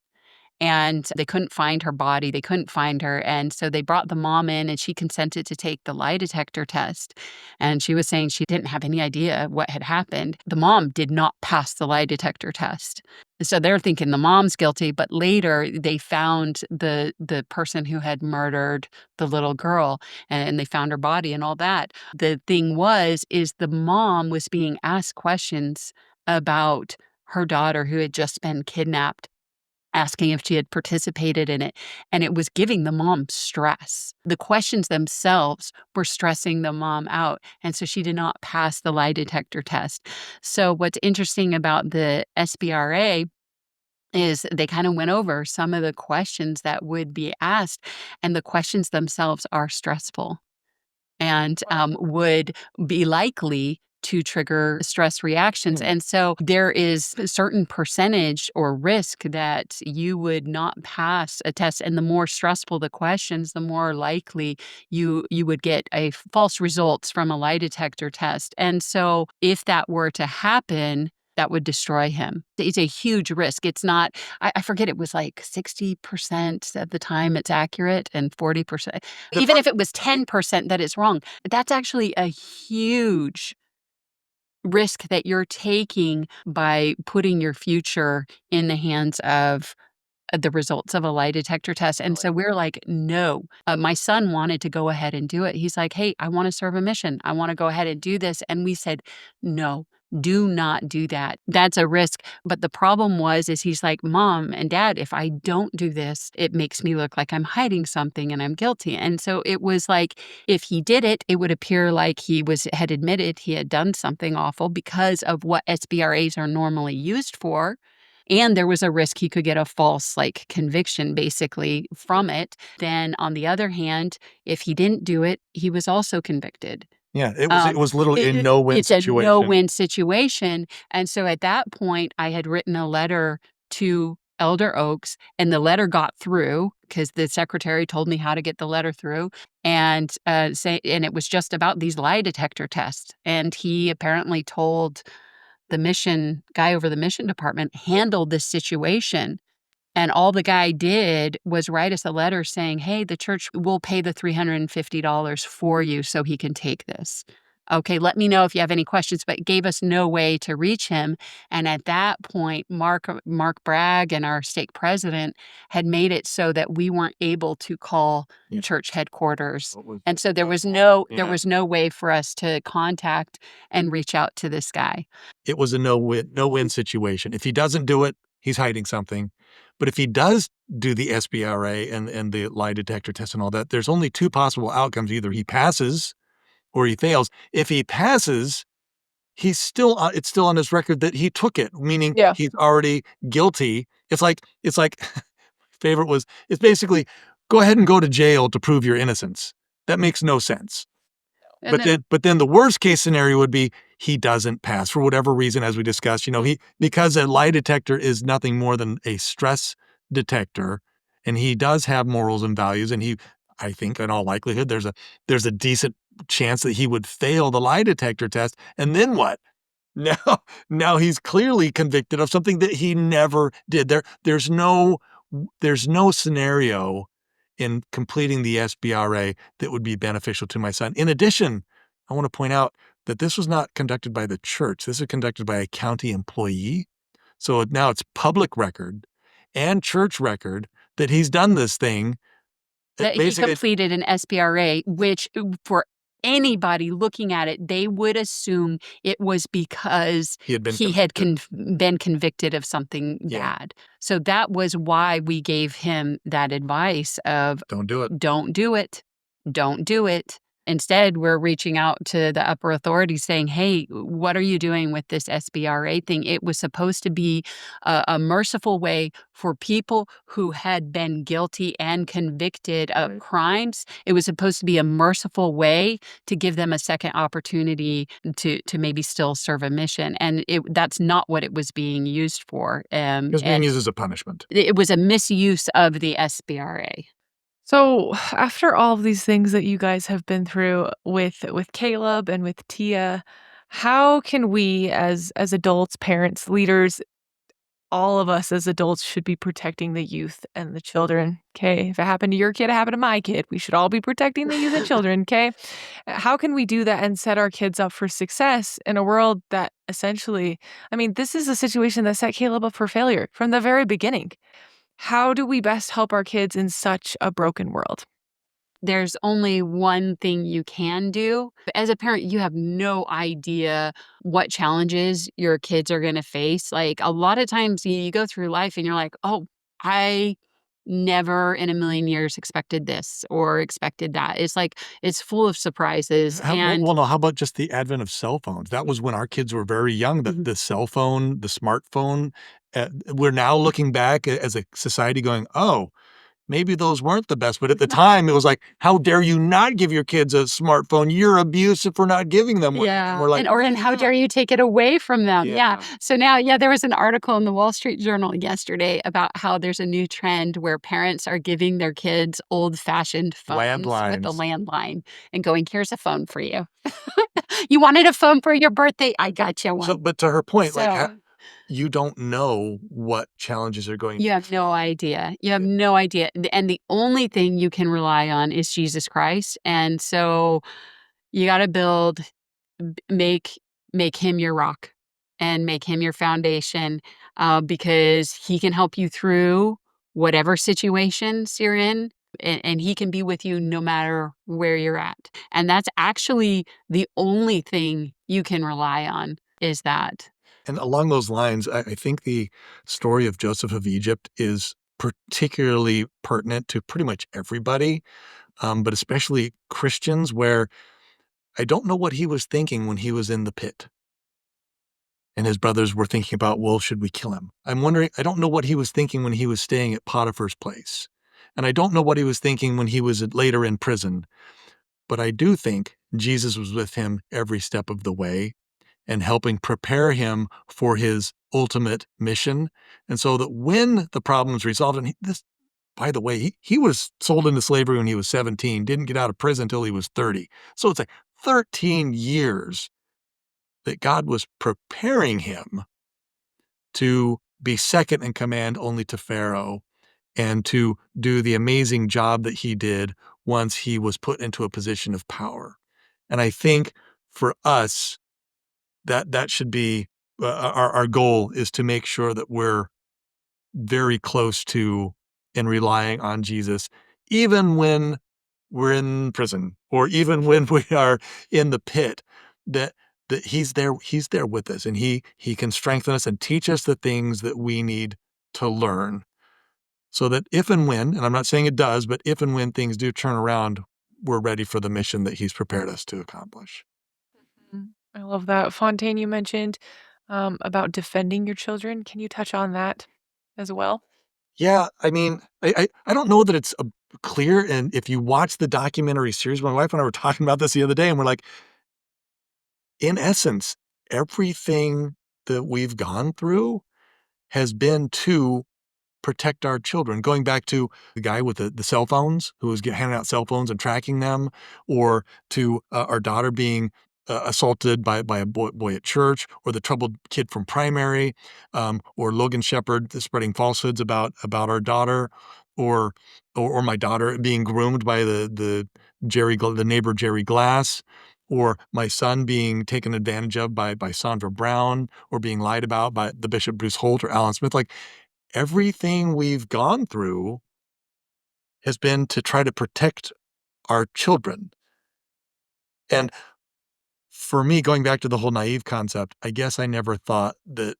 [SPEAKER 2] and they couldn't find her body. They couldn't find her. And so they brought the mom in and she consented to take the lie detector test. And she was saying she didn't have any idea what had happened. The mom did not pass the lie detector test. So they're thinking the mom's guilty, but later they found the person who had murdered the little girl, and they found her body and all that. The thing is the mom was being asked questions about her daughter who had just been kidnapped, asking if she had participated in it, and it was giving the mom stress. The questions themselves were stressing the mom out, and so she did not pass the lie detector test. So what's interesting about the SBRA is they kind of went over some of the questions that would be asked, and the questions themselves are stressful and would be likely to trigger stress reactions. And so there is a certain percentage or risk that you would not pass a test. And the more stressful the questions, the more likely you would get false results from a lie detector test. And so if that were to happen, that would destroy him. It's a huge risk. It's not, I forget, it was like 60% of the time it's accurate and 40%. Even if it was 10% that it's wrong, that's actually a huge risk that you're taking by putting your future in the hands of the results of a lie detector test. And so we're like, no. My son wanted to go ahead and do it. He's like, hey, I want to serve a mission. I want to go ahead and do this. And we said, no. Do not do that. That's a risk. But the problem is he's like, Mom and Dad, if I don't do this, it makes me look like I'm hiding something and I'm guilty. And so it was like, if he did it, it would appear like had admitted he had done something awful because of what SBRAs are normally used for. And there was a risk he could get a false conviction basically from it. Then on the other hand, if he didn't do it, he was also convicted.
[SPEAKER 1] Yeah, it was literally a no-win
[SPEAKER 2] It's a
[SPEAKER 1] situation.
[SPEAKER 2] no-win situation. And so at that point, I had written a letter to Elder Oaks, and the letter got through because the secretary told me how to get the letter through, and it was just about these lie detector tests. And he apparently told the mission guy over the mission department handled this situation. And all the guy did was write us a letter saying, hey, the church will pay the $350 for you so he can take this. Okay, let me know if you have any questions, but gave us no way to reach him. And at that point, Mark Bragg and our stake president had made it so that we weren't able to call
[SPEAKER 1] Yeah.
[SPEAKER 2] church headquarters.
[SPEAKER 1] What was
[SPEAKER 2] And so there was
[SPEAKER 1] Yeah.
[SPEAKER 2] no way for us to contact and reach out to this guy.
[SPEAKER 1] It was a no-win situation. If he doesn't do it, he's hiding something. But if he does do the SBRA and the lie detector test and all that, there's only two possible outcomes. Either he passes or he fails. If he passes, it's still on his record that he took it, meaning
[SPEAKER 4] Yeah.
[SPEAKER 1] he's already guilty. It's like favorite was, it's basically, go ahead and go to jail to prove your innocence. That makes no sense.
[SPEAKER 2] And
[SPEAKER 1] But then the worst case scenario would be he doesn't pass for whatever reason, as we discussed. Because a lie detector is nothing more than a stress detector, and he does have morals and values, and I think in all likelihood, there's a decent chance that he would fail the lie detector test. And then what? Now, now he's clearly convicted of something that he never did. There's no scenario in completing the SBRA that would be beneficial to my son. In addition, I want to point out that this was not conducted by the church. This is conducted by a county employee. So now it's public record and church record that he's done this thing.
[SPEAKER 2] that he
[SPEAKER 1] Basically,
[SPEAKER 2] completed an SBRA, which for anybody looking at it, they would assume it was because
[SPEAKER 1] he had been
[SPEAKER 2] he had
[SPEAKER 1] convicted.
[SPEAKER 2] been convicted of something
[SPEAKER 1] Yeah.
[SPEAKER 2] bad. So that was why we gave him that advice of
[SPEAKER 1] Don't do it.
[SPEAKER 2] don't do it. Don't do it. Instead, we're reaching out to the upper authorities saying, hey, what are you doing with this SBRA thing? It was supposed to be a merciful way for people who had been guilty and convicted of crimes. It was supposed to be a merciful way to give them a second opportunity to maybe still serve a mission. And that's not what it was being used for.
[SPEAKER 1] It was being used as a punishment.
[SPEAKER 2] It was a misuse of the SBRA.
[SPEAKER 4] So, after all of these things that you guys have been through with Caleb and with Tia, how can we as adults, parents, leaders, all of us as adults should be protecting the youth and the children, okay? If it happened to your kid, it happened to my kid. We should all be protecting the youth and children, okay? How can we do that and set our kids up for success in a world that essentially, I mean, this is a situation that set Caleb up for failure from the very beginning. How do we best help our kids in such a broken world?
[SPEAKER 2] There's only one thing you can do. As a parent, you have no idea what challenges your kids are gonna face. Like, a lot of times you go through life and you're like, "Oh, I never in a million years expected this or expected that." It's like it's full of surprises and
[SPEAKER 1] No, how about just the advent of cell phones? That was when our kids were very young, the cell phone, the smartphone. We're now looking back as a society going, "Oh, maybe those weren't the best." But at the time, it was like, "How dare you not give your kids a smartphone? You're abusive for not giving them one." And
[SPEAKER 2] Yeah,
[SPEAKER 1] we're like,
[SPEAKER 2] and how dare you take it away from them? Yeah.
[SPEAKER 1] Yeah.
[SPEAKER 2] So now, there was an article in the Wall Street Journal yesterday about how there's a new trend where parents are giving their kids old-fashioned phones with a
[SPEAKER 1] Landlines.
[SPEAKER 2] landline and going, "Here's a phone for you. You wanted a phone for your birthday? I got you
[SPEAKER 1] So,
[SPEAKER 2] one."
[SPEAKER 1] but to her point,
[SPEAKER 2] So
[SPEAKER 1] you don't know what challenges are going.
[SPEAKER 2] you have no idea. You have no idea. And the only thing you can rely on is Jesus Christ. And so you gotta make him your rock and make him your foundation, because he can help you through whatever situations you're in, and he can be with you no matter where you're at. And that's actually the only thing you can rely on is that.
[SPEAKER 1] And along those lines, I think the story of Joseph of Egypt is particularly pertinent to pretty much everybody, but especially Christians, where I don't know what he was thinking when he was in the pit. And his brothers were thinking about, well, should we kill him? I'm wondering, I don't know what he was thinking when he was staying at Potiphar's place. And I don't know what he was thinking when he was later in prison. But I do think Jesus was with him every step of the way and helping prepare him for his ultimate mission. And so that when the problem is resolved, and by the way, he was sold into slavery when he was 17, didn't get out of prison until he was 30. So it's like 13 years that God was preparing him to be second in command only to Pharaoh and to do the amazing job that he did once he was put into a position of power. And I think for us, that should be our goal is to make sure that we're very close to and relying on Jesus, even when we're in prison or even when we are in the pit, that he's there with us, and he can strengthen us and teach us the things that we need to learn, so that if and when, and I'm not saying it does, but if and when things do turn around, we're ready for the mission that he's prepared us to accomplish.
[SPEAKER 4] I love that. Fontaine, you mentioned about defending your children. Can you touch on that as well?
[SPEAKER 1] Yeah, I mean, I don't know that it's, clear, and if you watch the documentary series, my wife and I were talking about this the other day, and we're like, in essence, everything that we've gone through has been to protect our children. Going back to the guy with the cell phones who was handing out cell phones and tracking them, or to our daughter being assaulted by a boy at church, or the troubled kid from primary, or Logan Shepherd spreading falsehoods about our daughter, or or my daughter being groomed by the neighbor Jerry Glass, or my son being taken advantage of by Sandra Brown, or being lied about by the Bishop Bruce Holt or Alan Smith. Like, everything we've gone through has been to try to protect our children. And for me, going back to the whole naive concept, I guess I never thought that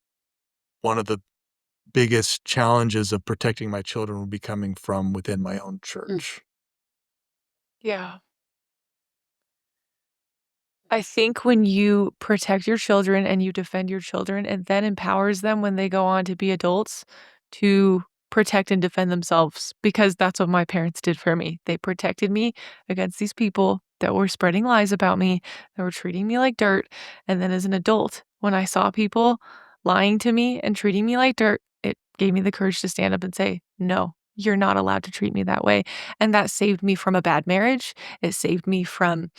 [SPEAKER 1] one of the biggest challenges of protecting my children would be coming from within my own church.
[SPEAKER 4] Yeah. I think when you protect your children and you defend your children, it then empowers them when they go on to be adults to protect and defend themselves, because that's what my parents did for me. They protected me against these people that were spreading lies about me, that were treating me like dirt. And then as an adult, when I saw people lying to me and treating me like dirt, it gave me the courage to stand up and say, no, you're not allowed to treat me that way. And that saved me from a bad marriage. It saved me from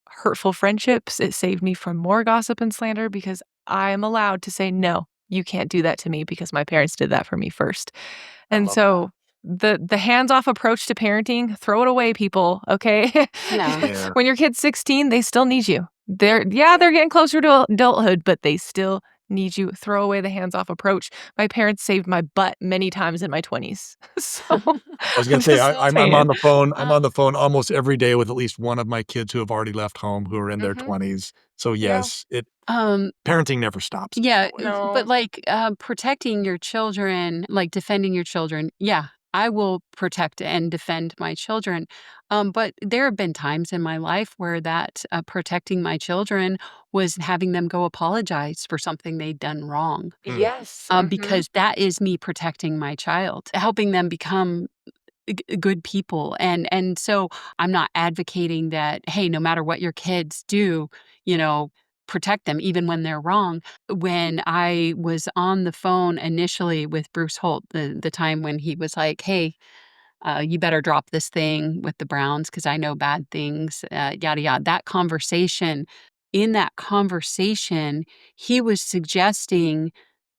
[SPEAKER 4] hurtful friendships. It saved me from more gossip and slander, because I am allowed to say, no, you can't do that to me because my parents did that for me first.
[SPEAKER 1] I
[SPEAKER 4] And
[SPEAKER 1] love that.
[SPEAKER 4] so the hands-off approach to parenting, throw it away, people, okay?
[SPEAKER 2] Yeah.
[SPEAKER 1] Yeah.
[SPEAKER 4] When your kid's 16, they still need you. They're getting closer to adulthood, but they still need you. Throw away the hands-off approach. My parents saved my butt many times in my 20s. So
[SPEAKER 1] I was gonna
[SPEAKER 4] I'm
[SPEAKER 1] say
[SPEAKER 4] just not
[SPEAKER 1] I'm
[SPEAKER 4] saying.
[SPEAKER 1] on the phone. I'm on the phone almost every day with at least one of my kids who have already left home, who are in their
[SPEAKER 4] Mhm.
[SPEAKER 1] 20s. So
[SPEAKER 4] Yeah.
[SPEAKER 1] yes, it
[SPEAKER 2] Um,
[SPEAKER 1] parenting never stops
[SPEAKER 2] yeah,
[SPEAKER 1] that way.
[SPEAKER 2] but,
[SPEAKER 4] No.
[SPEAKER 2] like, protecting your children, like, defending your children, yeah, I will protect and defend my children, but there have been times in my life where that, protecting my children was having them go apologize for something they'd done wrong,
[SPEAKER 1] Mm.
[SPEAKER 4] Yes. Mhm.
[SPEAKER 2] because that is me protecting my child, helping them become good people, and so I'm not advocating that, hey, no matter what your kids do, you know, protect them even when they're wrong. When I was on the phone initially with Bruce Holt, the time when he was like, hey, you better drop this thing with the Browns because I know bad things, yada yada, that conversation, in that conversation he was suggesting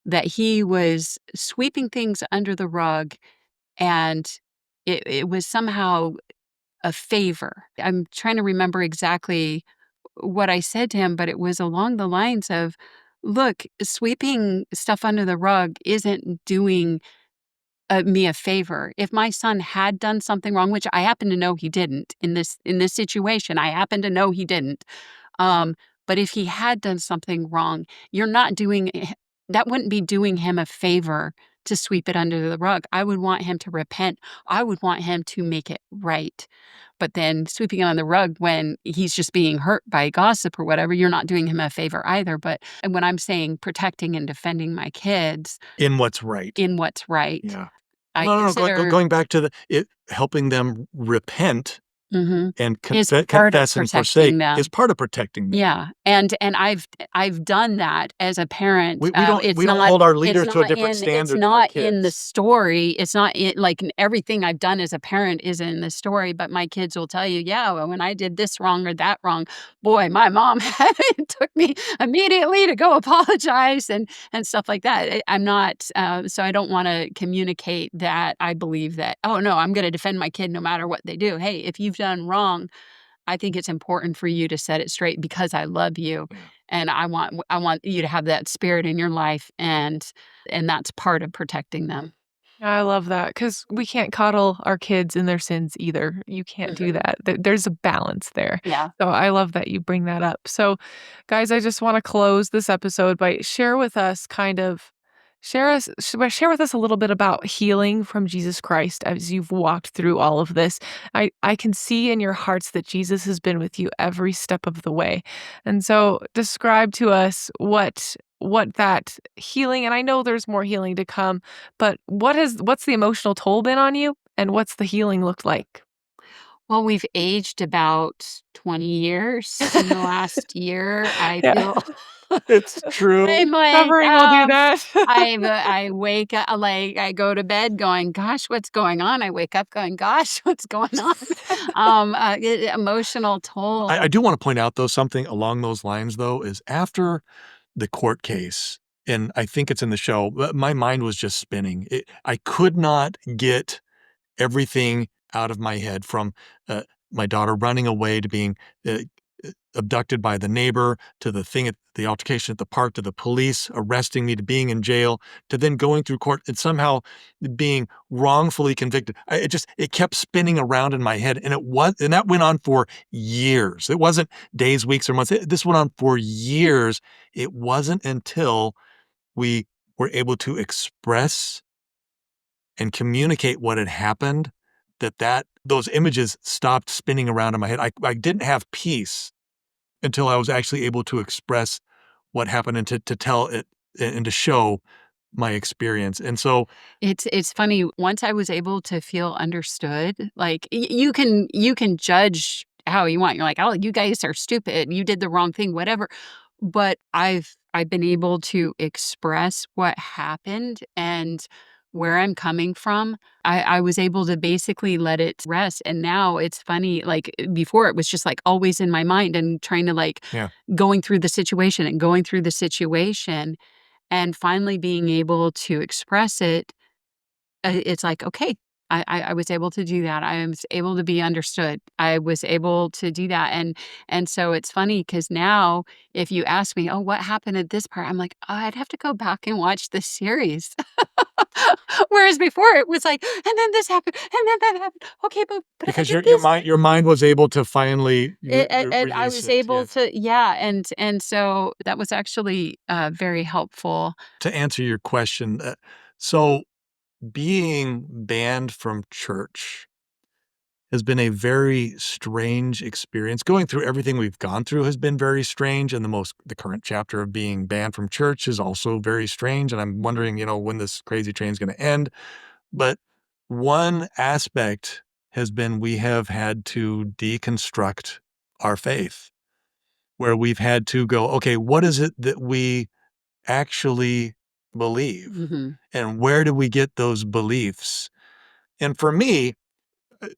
[SPEAKER 2] that he was sweeping things under the rug, and it was somehow a favor. I'm trying to remember exactly what I said to him, but it was along the lines of, "Look, sweeping stuff under the rug isn't doing, me a favor. If my son had done something wrong," which I happen to know he didn't in this situation, I happen to know he didn't. Um, but if he had done something wrong, you're not doing that wouldn't be doing him a favor to sweep it under the rug. I would want him to repent. I would want him to make it right. But then sweeping it on the rug when he's just being hurt by gossip or whatever, you're not doing him a favor either. But and when I'm saying protecting and defending my kids
[SPEAKER 1] In what's right.
[SPEAKER 2] in what's right,
[SPEAKER 1] Yeah.
[SPEAKER 2] I
[SPEAKER 1] No, no, no,
[SPEAKER 2] consider
[SPEAKER 1] going back to helping them repent
[SPEAKER 2] mhm,
[SPEAKER 1] and
[SPEAKER 2] is part of
[SPEAKER 1] confess and forsake
[SPEAKER 2] protecting
[SPEAKER 1] is
[SPEAKER 2] them.
[SPEAKER 1] part of protecting them.
[SPEAKER 2] Yeah, and I've done that as a parent.
[SPEAKER 1] We don't hold our
[SPEAKER 2] It's
[SPEAKER 1] leaders to a
[SPEAKER 2] not
[SPEAKER 1] different
[SPEAKER 2] it's
[SPEAKER 1] standard than our
[SPEAKER 2] not in the
[SPEAKER 1] kids.
[SPEAKER 2] story. It's not in like everything I've done as a parent is in the story, but my kids will tell you, yeah, well, when I did this wrong or that wrong, boy, my mom it took me immediately to go apologize and stuff like that. I'm not so I don't want to communicate that I believe that, oh no, I'm going to defend my kid no matter what they do. Hey, if you've done wrong, I think it's important for you to set it straight because I love you, and I want you to have that spirit in your life, and that's part of protecting them.
[SPEAKER 4] I love that because we can't coddle our kids in their sins either. You can't do
[SPEAKER 2] Mhm.
[SPEAKER 4] that. There's a balance there.
[SPEAKER 2] Yeah.
[SPEAKER 4] So I love that you bring that up. So, guys, I just want to close this episode by share with us share with us a little bit about healing from Jesus Christ as you've walked through all of this. I can see in your hearts that Jesus has been with you every step of the way. And so describe to us what that healing, and I know there's more healing to come, but what's the emotional toll been on you, and what's the healing looked like?
[SPEAKER 2] Well, we've aged about 20 years in the last year. I
[SPEAKER 4] Yeah.
[SPEAKER 2] feel
[SPEAKER 1] It's true.
[SPEAKER 2] I'm like,
[SPEAKER 4] Covering will do that.
[SPEAKER 2] I wake up, like, I go to bed going, "Gosh, what's going on?" I wake up going, "Gosh, what's going on?" Emotional toll.
[SPEAKER 1] I do wanna point out, though, something along those lines, though, is after the court case, and I think it's in the show, my mind was just spinning. I could not get everything out of my head from, my daughter running away to being, abducted by the neighbor, to the altercation at the park, to the police arresting me, to being in jail, to then going through court and somehow being wrongfully convicted. It kept spinning around in my head, and that went on for years. It wasn't days, weeks, or months. This went on for years. It wasn't until we were able to express and communicate what had happened that those images stopped spinning around in my head. I didn't have peace until I was actually able to express what happened and to tell it and to show my experience. And so
[SPEAKER 2] It's funny, once I was able to feel understood, like, you can judge how you want. You're like, "Oh, you guys are stupid. You did the wrong thing," whatever. But I've been able to express what happened and where I'm coming from. I was able to basically let it rest, and now it's funny, like, before it was just, like, always in my mind and trying to, like,
[SPEAKER 1] yeah.
[SPEAKER 2] going through the situation and going through the situation, and finally being able to express it. It's like, okay, I was able to do that. I was able to be understood. I was able to do that, and so it's funny because now if you ask me, "Oh, what happened at this part?" I'm like, "Oh, I'd have to go back and watch the series." Whereas before it was like, "And then this happened, and then that happened. Okay, but I
[SPEAKER 1] Because
[SPEAKER 2] did
[SPEAKER 1] your
[SPEAKER 2] this."
[SPEAKER 1] mind was able to finally
[SPEAKER 2] And I
[SPEAKER 1] release
[SPEAKER 2] was
[SPEAKER 1] it.
[SPEAKER 2] able
[SPEAKER 1] Yeah.
[SPEAKER 2] to, yeah, and so that was actually, very helpful.
[SPEAKER 1] To answer your question, so being banned from church has been a very strange experience. Going through everything we've gone through has been very strange, and the current chapter of being banned from church is also very strange, and I'm wondering, when this crazy train's gonna end. But one aspect has been we have had to deconstruct our faith, where we've had to go, "Okay, what is it that we actually believe?
[SPEAKER 2] Mhm.
[SPEAKER 1] And where do we get those beliefs?" And for me, uh,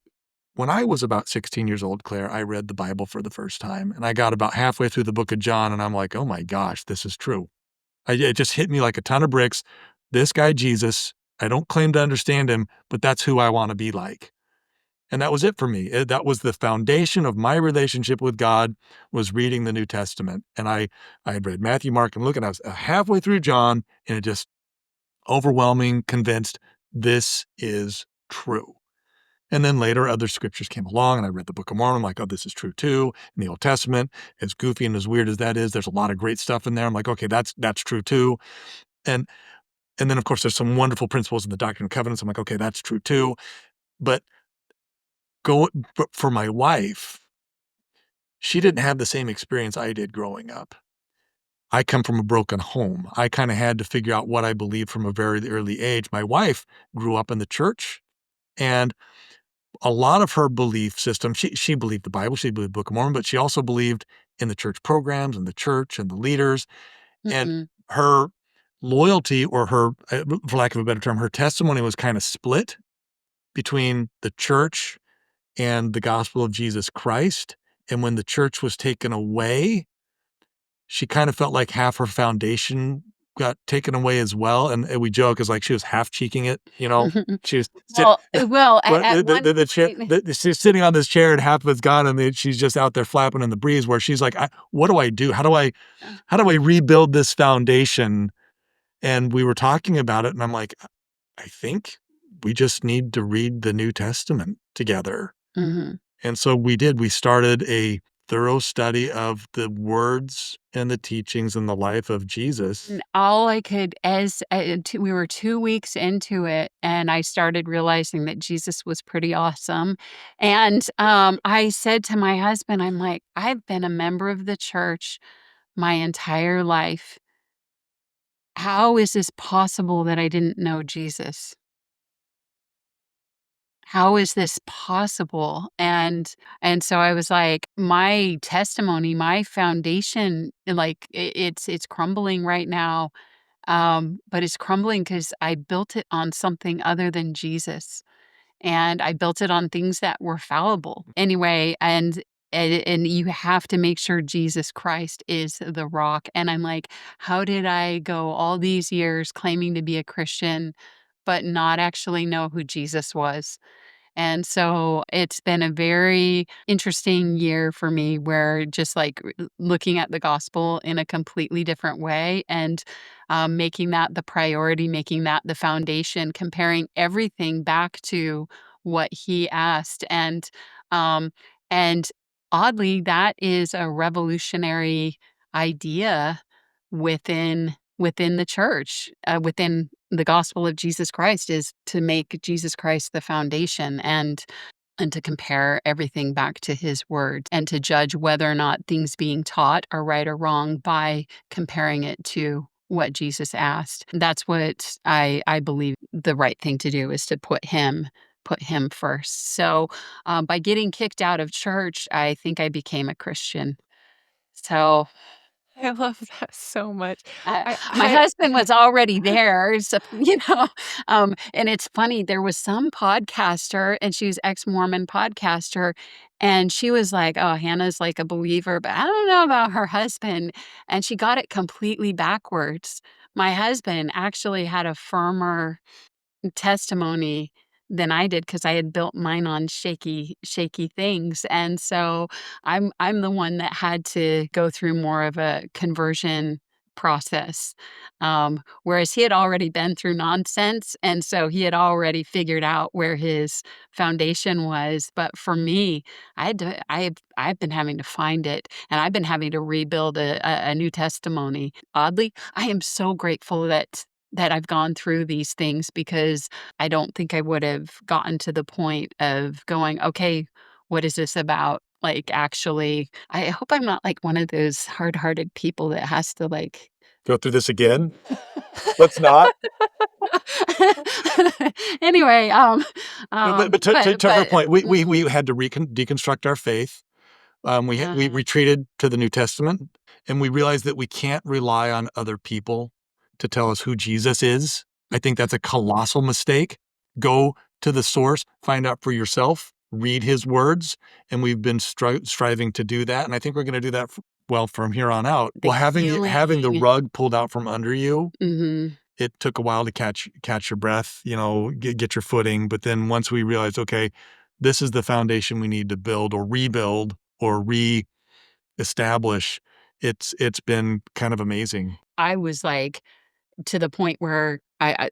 [SPEAKER 1] when I was about 16 years old, Claire, I read the Bible for the first time, and I got about halfway through the book of John, and I'm like, "Oh my gosh, this is true." It just hit me like a ton of bricks. This guy, Jesus, I don't claim to understand him, but that's who I wanna be like. And that was it for me. That was the foundation of my relationship with God, was reading the New Testament. And I had read Matthew, Mark, and Luke, and I was halfway through John, and it just overwhelming, convinced this is true. And then later, other scriptures came along, and I read the Book of Mormon. I'm like, oh, this is true too. In the Old Testament, as goofy and as weird as that is, there's a lot of great stuff in there. I'm like, okay, that's true too. And and then of course there's some wonderful principles in the Doctrine and Covenants. I'm like, okay, that's true too. But but for my wife, she didn't have the same experience I did growing up. I come from a broken home. I kind of had to figure out what I believed from a very early age. My wife grew up in the church, and a lot of her belief system, she believed the Bible, she believed the Book of Mormon, but she also believed in the church programs and the church and the leaders. And
[SPEAKER 2] Mhm.
[SPEAKER 1] her loyalty, or her, for lack of a better term, her testimony was kind of split between the church and the gospel of Jesus Christ. And when the church was taken away, she kind of felt like half her foundation got taken away as well, and we joke is like she was half cheeking it, she was the chair, she's sitting on this chair and half of it's gone, and she's just out there flapping in the breeze. Where she's like, "What do I do? How do I rebuild this foundation?" And we were talking about it, and I'm like, I think we just need to read the New Testament together.
[SPEAKER 2] Mhm.
[SPEAKER 1] And so we did. We started a thorough study of the words and the teachings and the life of Jesus.
[SPEAKER 2] All I could we were 2 weeks into it, and I started realizing that Jesus was pretty awesome, and, I said to my husband, I'm like, "I've been a member of the church my entire life. How is this possible that I didn't know Jesus? How is this possible?" And so I was like, "My testimony, my foundation, like, it's crumbling right now." But it's crumbling because I built it on something other than Jesus, and I built it on things that were fallible. Anyway, and you have to make sure Jesus Christ is the rock, and I'm like, "How did I go all these years claiming to be a Christian, but not actually know who Jesus was?" And so it's been a very interesting year for me where just like looking at the gospel in a completely different way and making that the priority, making that the foundation, comparing everything back to what he asked. Um, and oddly, that is a revolutionary idea within the church, within the gospel of Jesus Christ is to make Jesus Christ the foundation and to compare everything back to his word and to judge whether or not things being taught are right or wrong by comparing it to what Jesus asked. That's what I believe the right thing to do is to put him first. So by getting kicked out of church, I think I became a Christian. So
[SPEAKER 4] I love that so much.
[SPEAKER 2] my
[SPEAKER 4] I
[SPEAKER 2] husband was already there, so, and it's funny, there was some podcaster, and she was ex-Mormon podcaster, and she was like, "Oh, Hannah's like a believer, but I don't know about her husband," and she got it completely backwards. My husband actually had a firmer testimony than I did because I had built mine on shaky things, and so I'm the one that had to go through more of a conversion process, whereas he had already been through nonsense, and so he had already figured out where his foundation was, but for me, I've been having to find it, and I've been having to rebuild a new testimony. Oddly, I am so grateful that I've gone through these things because I don't think I would have gotten to the point of going, "Okay, what is this about?" Like, actually I hope I'm not like one of those hard-hearted people that has to, like
[SPEAKER 1] Go through this again? Let's not.
[SPEAKER 2] Anyway,
[SPEAKER 1] But to her
[SPEAKER 2] but
[SPEAKER 1] point, we had to deconstruct our faith. We
[SPEAKER 2] uh,
[SPEAKER 1] retreated to the New Testament, and we realized that we can't rely on other people to tell us who Jesus is. I think that's a colossal mistake. Go to the source, find out for yourself, read his words, and we've been striving to do that, and I think we're gonna do that well, from here on out.
[SPEAKER 2] the
[SPEAKER 1] Well, having the
[SPEAKER 2] healing.
[SPEAKER 1] rug pulled out from under you,
[SPEAKER 2] Mhm.
[SPEAKER 1] it took a while to catch your breath, get your footing, but then once we realized, "Okay, this is the foundation we need to build or rebuild or reestablish," it's been kind of amazing.
[SPEAKER 2] I was, like, to the point where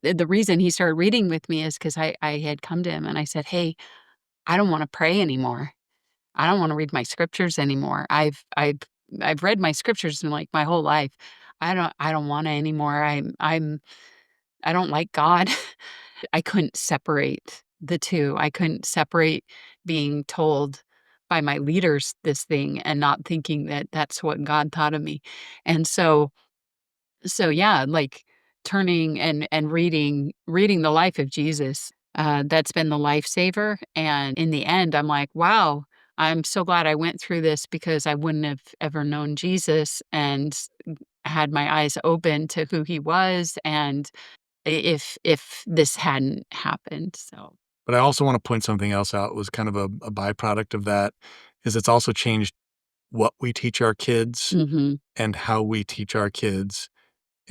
[SPEAKER 2] the reason he started reading with me is because I had come to him and I said, "Hey, I don't wanna pray anymore. I don't wanna read my scriptures anymore. I've read my scriptures in, like, my whole life. I don't wanna anymore. I don't like God." I couldn't separate the 2. I couldn't separate being told by my leaders this thing and not thinking that that's what God thought of me. And so yeah, like turning and reading the life of Jesus, that's been the lifesaver, and in the end, I'm like, "Wow, I'm so glad I went through this because I wouldn't have ever known Jesus and had my eyes open to who he was and if this hadn't happened." So
[SPEAKER 1] But I also wanna point something else out, was kind of a byproduct of that, is it's also changed what we teach our kids
[SPEAKER 2] mhm.
[SPEAKER 1] and how we teach our kids.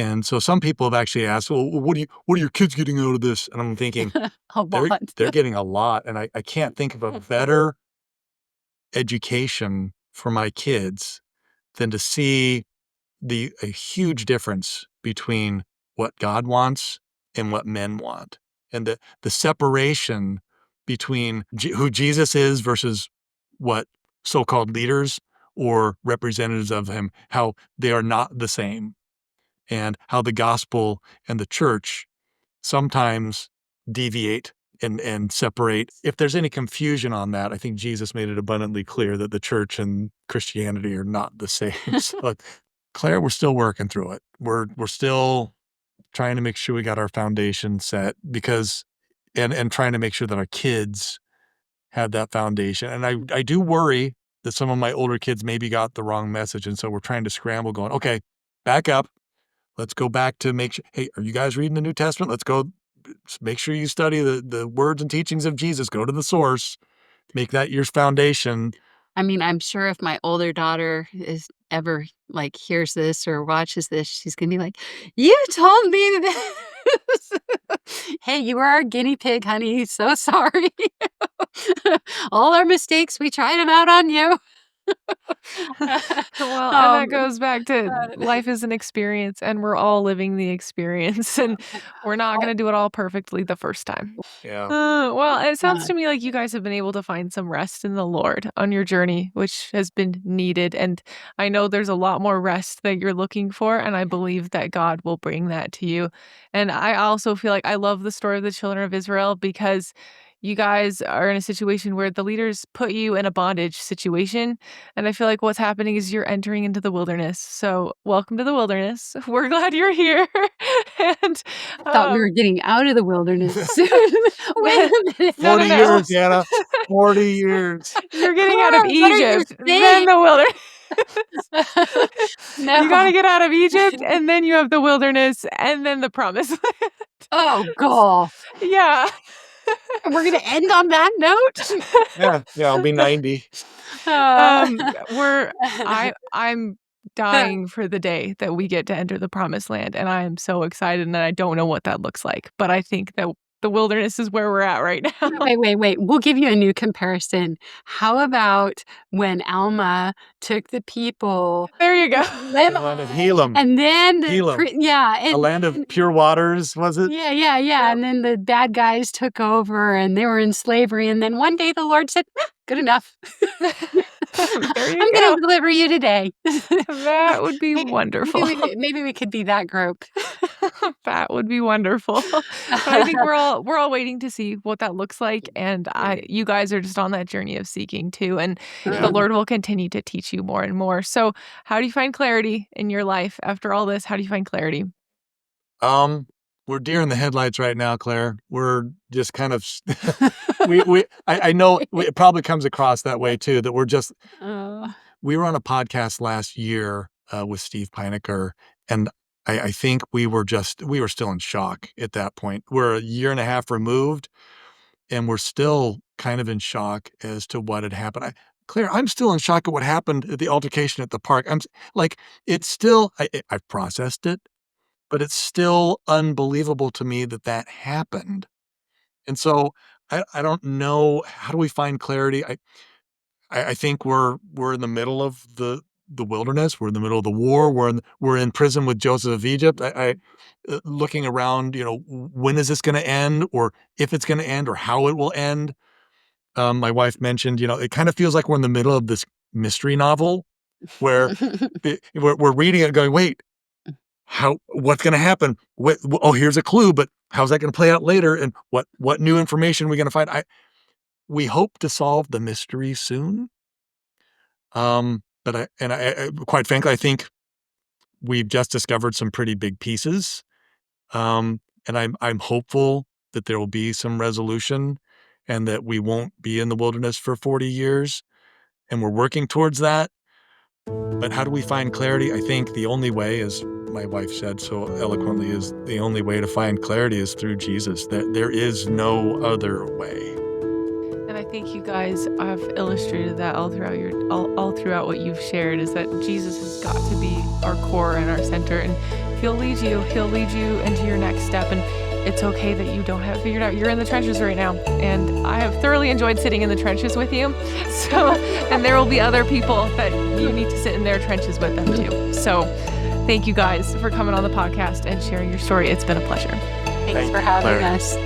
[SPEAKER 1] And so some people have actually asked, well, what are your kids getting out of this? And I'm thinking,
[SPEAKER 2] A lot.
[SPEAKER 1] they're getting a lot. And I can't think of a better education for my kids than to see a huge difference between what God wants and what men want. And the separation between who Jesus is versus what so-called leaders or representatives of him, how they are not the same, and how the gospel and the church sometimes deviate and separate. If there's any confusion on that, I think Jesus made it abundantly clear that the church and Christianity are not the same. So, Claire, we're still working through it. We're still trying to make sure we got our foundation set because and trying to make sure that our kids have that foundation. And I do worry that some of my older kids maybe got the wrong message. And so we're trying to scramble going, okay, back up. Let's go back to make sure, hey, are you guys reading the New Testament? Let's go make sure you study the words and teachings of Jesus. Go to the source. Make that your foundation.
[SPEAKER 2] I mean, I'm sure if my older daughter is ever like hears this or watches this, she's gonna be like, "You told me this." Hey, you were our guinea pig, honey. So sorry. All our mistakes, we tried them out on you.
[SPEAKER 4] Well, and
[SPEAKER 2] Um,
[SPEAKER 4] that goes back to life is an experience, and we're all living the experience, and we're not gonna do it all perfectly the first time.
[SPEAKER 1] Yeah.
[SPEAKER 4] Well, it sounds
[SPEAKER 2] uh,
[SPEAKER 4] to me like you guys have been able to find some rest in the Lord on your journey, which has been needed. And I know there's a lot more rest that you're looking for. And I believe that God will bring that to you. And I also feel like I love the story of the children of Israel because you guys are in a situation where the leaders put you in a bondage situation. And I feel like what's happening is you're entering into the wilderness. So, welcome to the wilderness. We're glad you're here. and
[SPEAKER 2] thought we were
[SPEAKER 4] um,
[SPEAKER 2] getting out of the wilderness soon. Wait a minute.
[SPEAKER 4] No,
[SPEAKER 1] 40
[SPEAKER 4] no.
[SPEAKER 1] years, Anna. 40 years.
[SPEAKER 4] You're getting out of
[SPEAKER 2] Clara, what are you
[SPEAKER 4] Egypt, then
[SPEAKER 2] saying?
[SPEAKER 4] the wilderness. You gotta
[SPEAKER 2] No.
[SPEAKER 4] get out of Egypt, and then you have the wilderness, and then the promised land.
[SPEAKER 2] Oh, God.
[SPEAKER 4] Yeah.
[SPEAKER 2] We're gonna end on that note?
[SPEAKER 1] Yeah. I'll be 90.
[SPEAKER 2] Uh,
[SPEAKER 4] We're I'm dying for the day that we get to enter the promised land, and I am so excited, and I don't know what that looks like, but I think that the wilderness is where we're at right now.
[SPEAKER 2] wait. We'll give you a new comparison. How about when Alma took the people
[SPEAKER 4] There you go.
[SPEAKER 2] to live
[SPEAKER 1] The land of Helam.
[SPEAKER 2] and then
[SPEAKER 1] Helam. A
[SPEAKER 2] and
[SPEAKER 1] land of pure waters, was it?
[SPEAKER 2] yeah,
[SPEAKER 4] Yep.
[SPEAKER 2] and then the bad guys took over and they were in slavery, and then one day the Lord said, "Ah, good enough.
[SPEAKER 4] There you
[SPEAKER 2] I'm
[SPEAKER 4] go.
[SPEAKER 2] gonna deliver you today."
[SPEAKER 4] That would be
[SPEAKER 2] Maybe
[SPEAKER 4] wonderful.
[SPEAKER 2] maybe we could be that group.
[SPEAKER 4] That would be wonderful. But I think we're all waiting to see what that looks like, and you guys are just on that journey of seeking too, and the Lord will continue to teach you more and more. So, how do you find clarity in your life after all this? How do you find clarity?
[SPEAKER 1] We're deer in the headlights right now, Claire. We're just kind of I know it probably comes across that way too, that we're just
[SPEAKER 2] Oh.
[SPEAKER 1] we were on a podcast last year with Steve Pinecker, and I think we were still in shock at that point. We're a year and a half removed, and we're still kind of in shock as to what had happened. Claire, I'm still in shock at what happened at the altercation at the park. Like, it's still, I've processed it, but it's still unbelievable to me that that happened. And so I don't know, how do we find clarity? I think we're in the middle of the wilderness. We're in the middle of the war. We're in prison with Joseph of Egypt. Looking around, when is this going to end, or if it's going to end, or how it will end. My wife mentioned, it kind of feels like we're in the middle of this mystery novel where we're reading it, going, wait, what's going to happen? Oh, here's a clue, but how's that going to play out later? And what new information are we going to find? We hope to solve the mystery soon. But quite frankly, I think we've just discovered some pretty big pieces. And I'm hopeful that there will be some resolution and that we won't be in the wilderness for 40 years. And we're working towards that. But how do we find clarity? I think the only way, as my wife said so eloquently, is the only way to find clarity is through Jesus. There is no other way.
[SPEAKER 4] And I think you guys have illustrated that all throughout what you've shared, is that Jesus has got to be our core and our center, and he'll lead you into your next step. And it's okay that you don't have it figured out. You're in the trenches right now, and I have thoroughly enjoyed sitting in the trenches with you. So, and there will be other people that you need to sit in their trenches with them too. So thank you guys for coming on the podcast and sharing your story. It's been a pleasure.
[SPEAKER 2] Thanks for having us.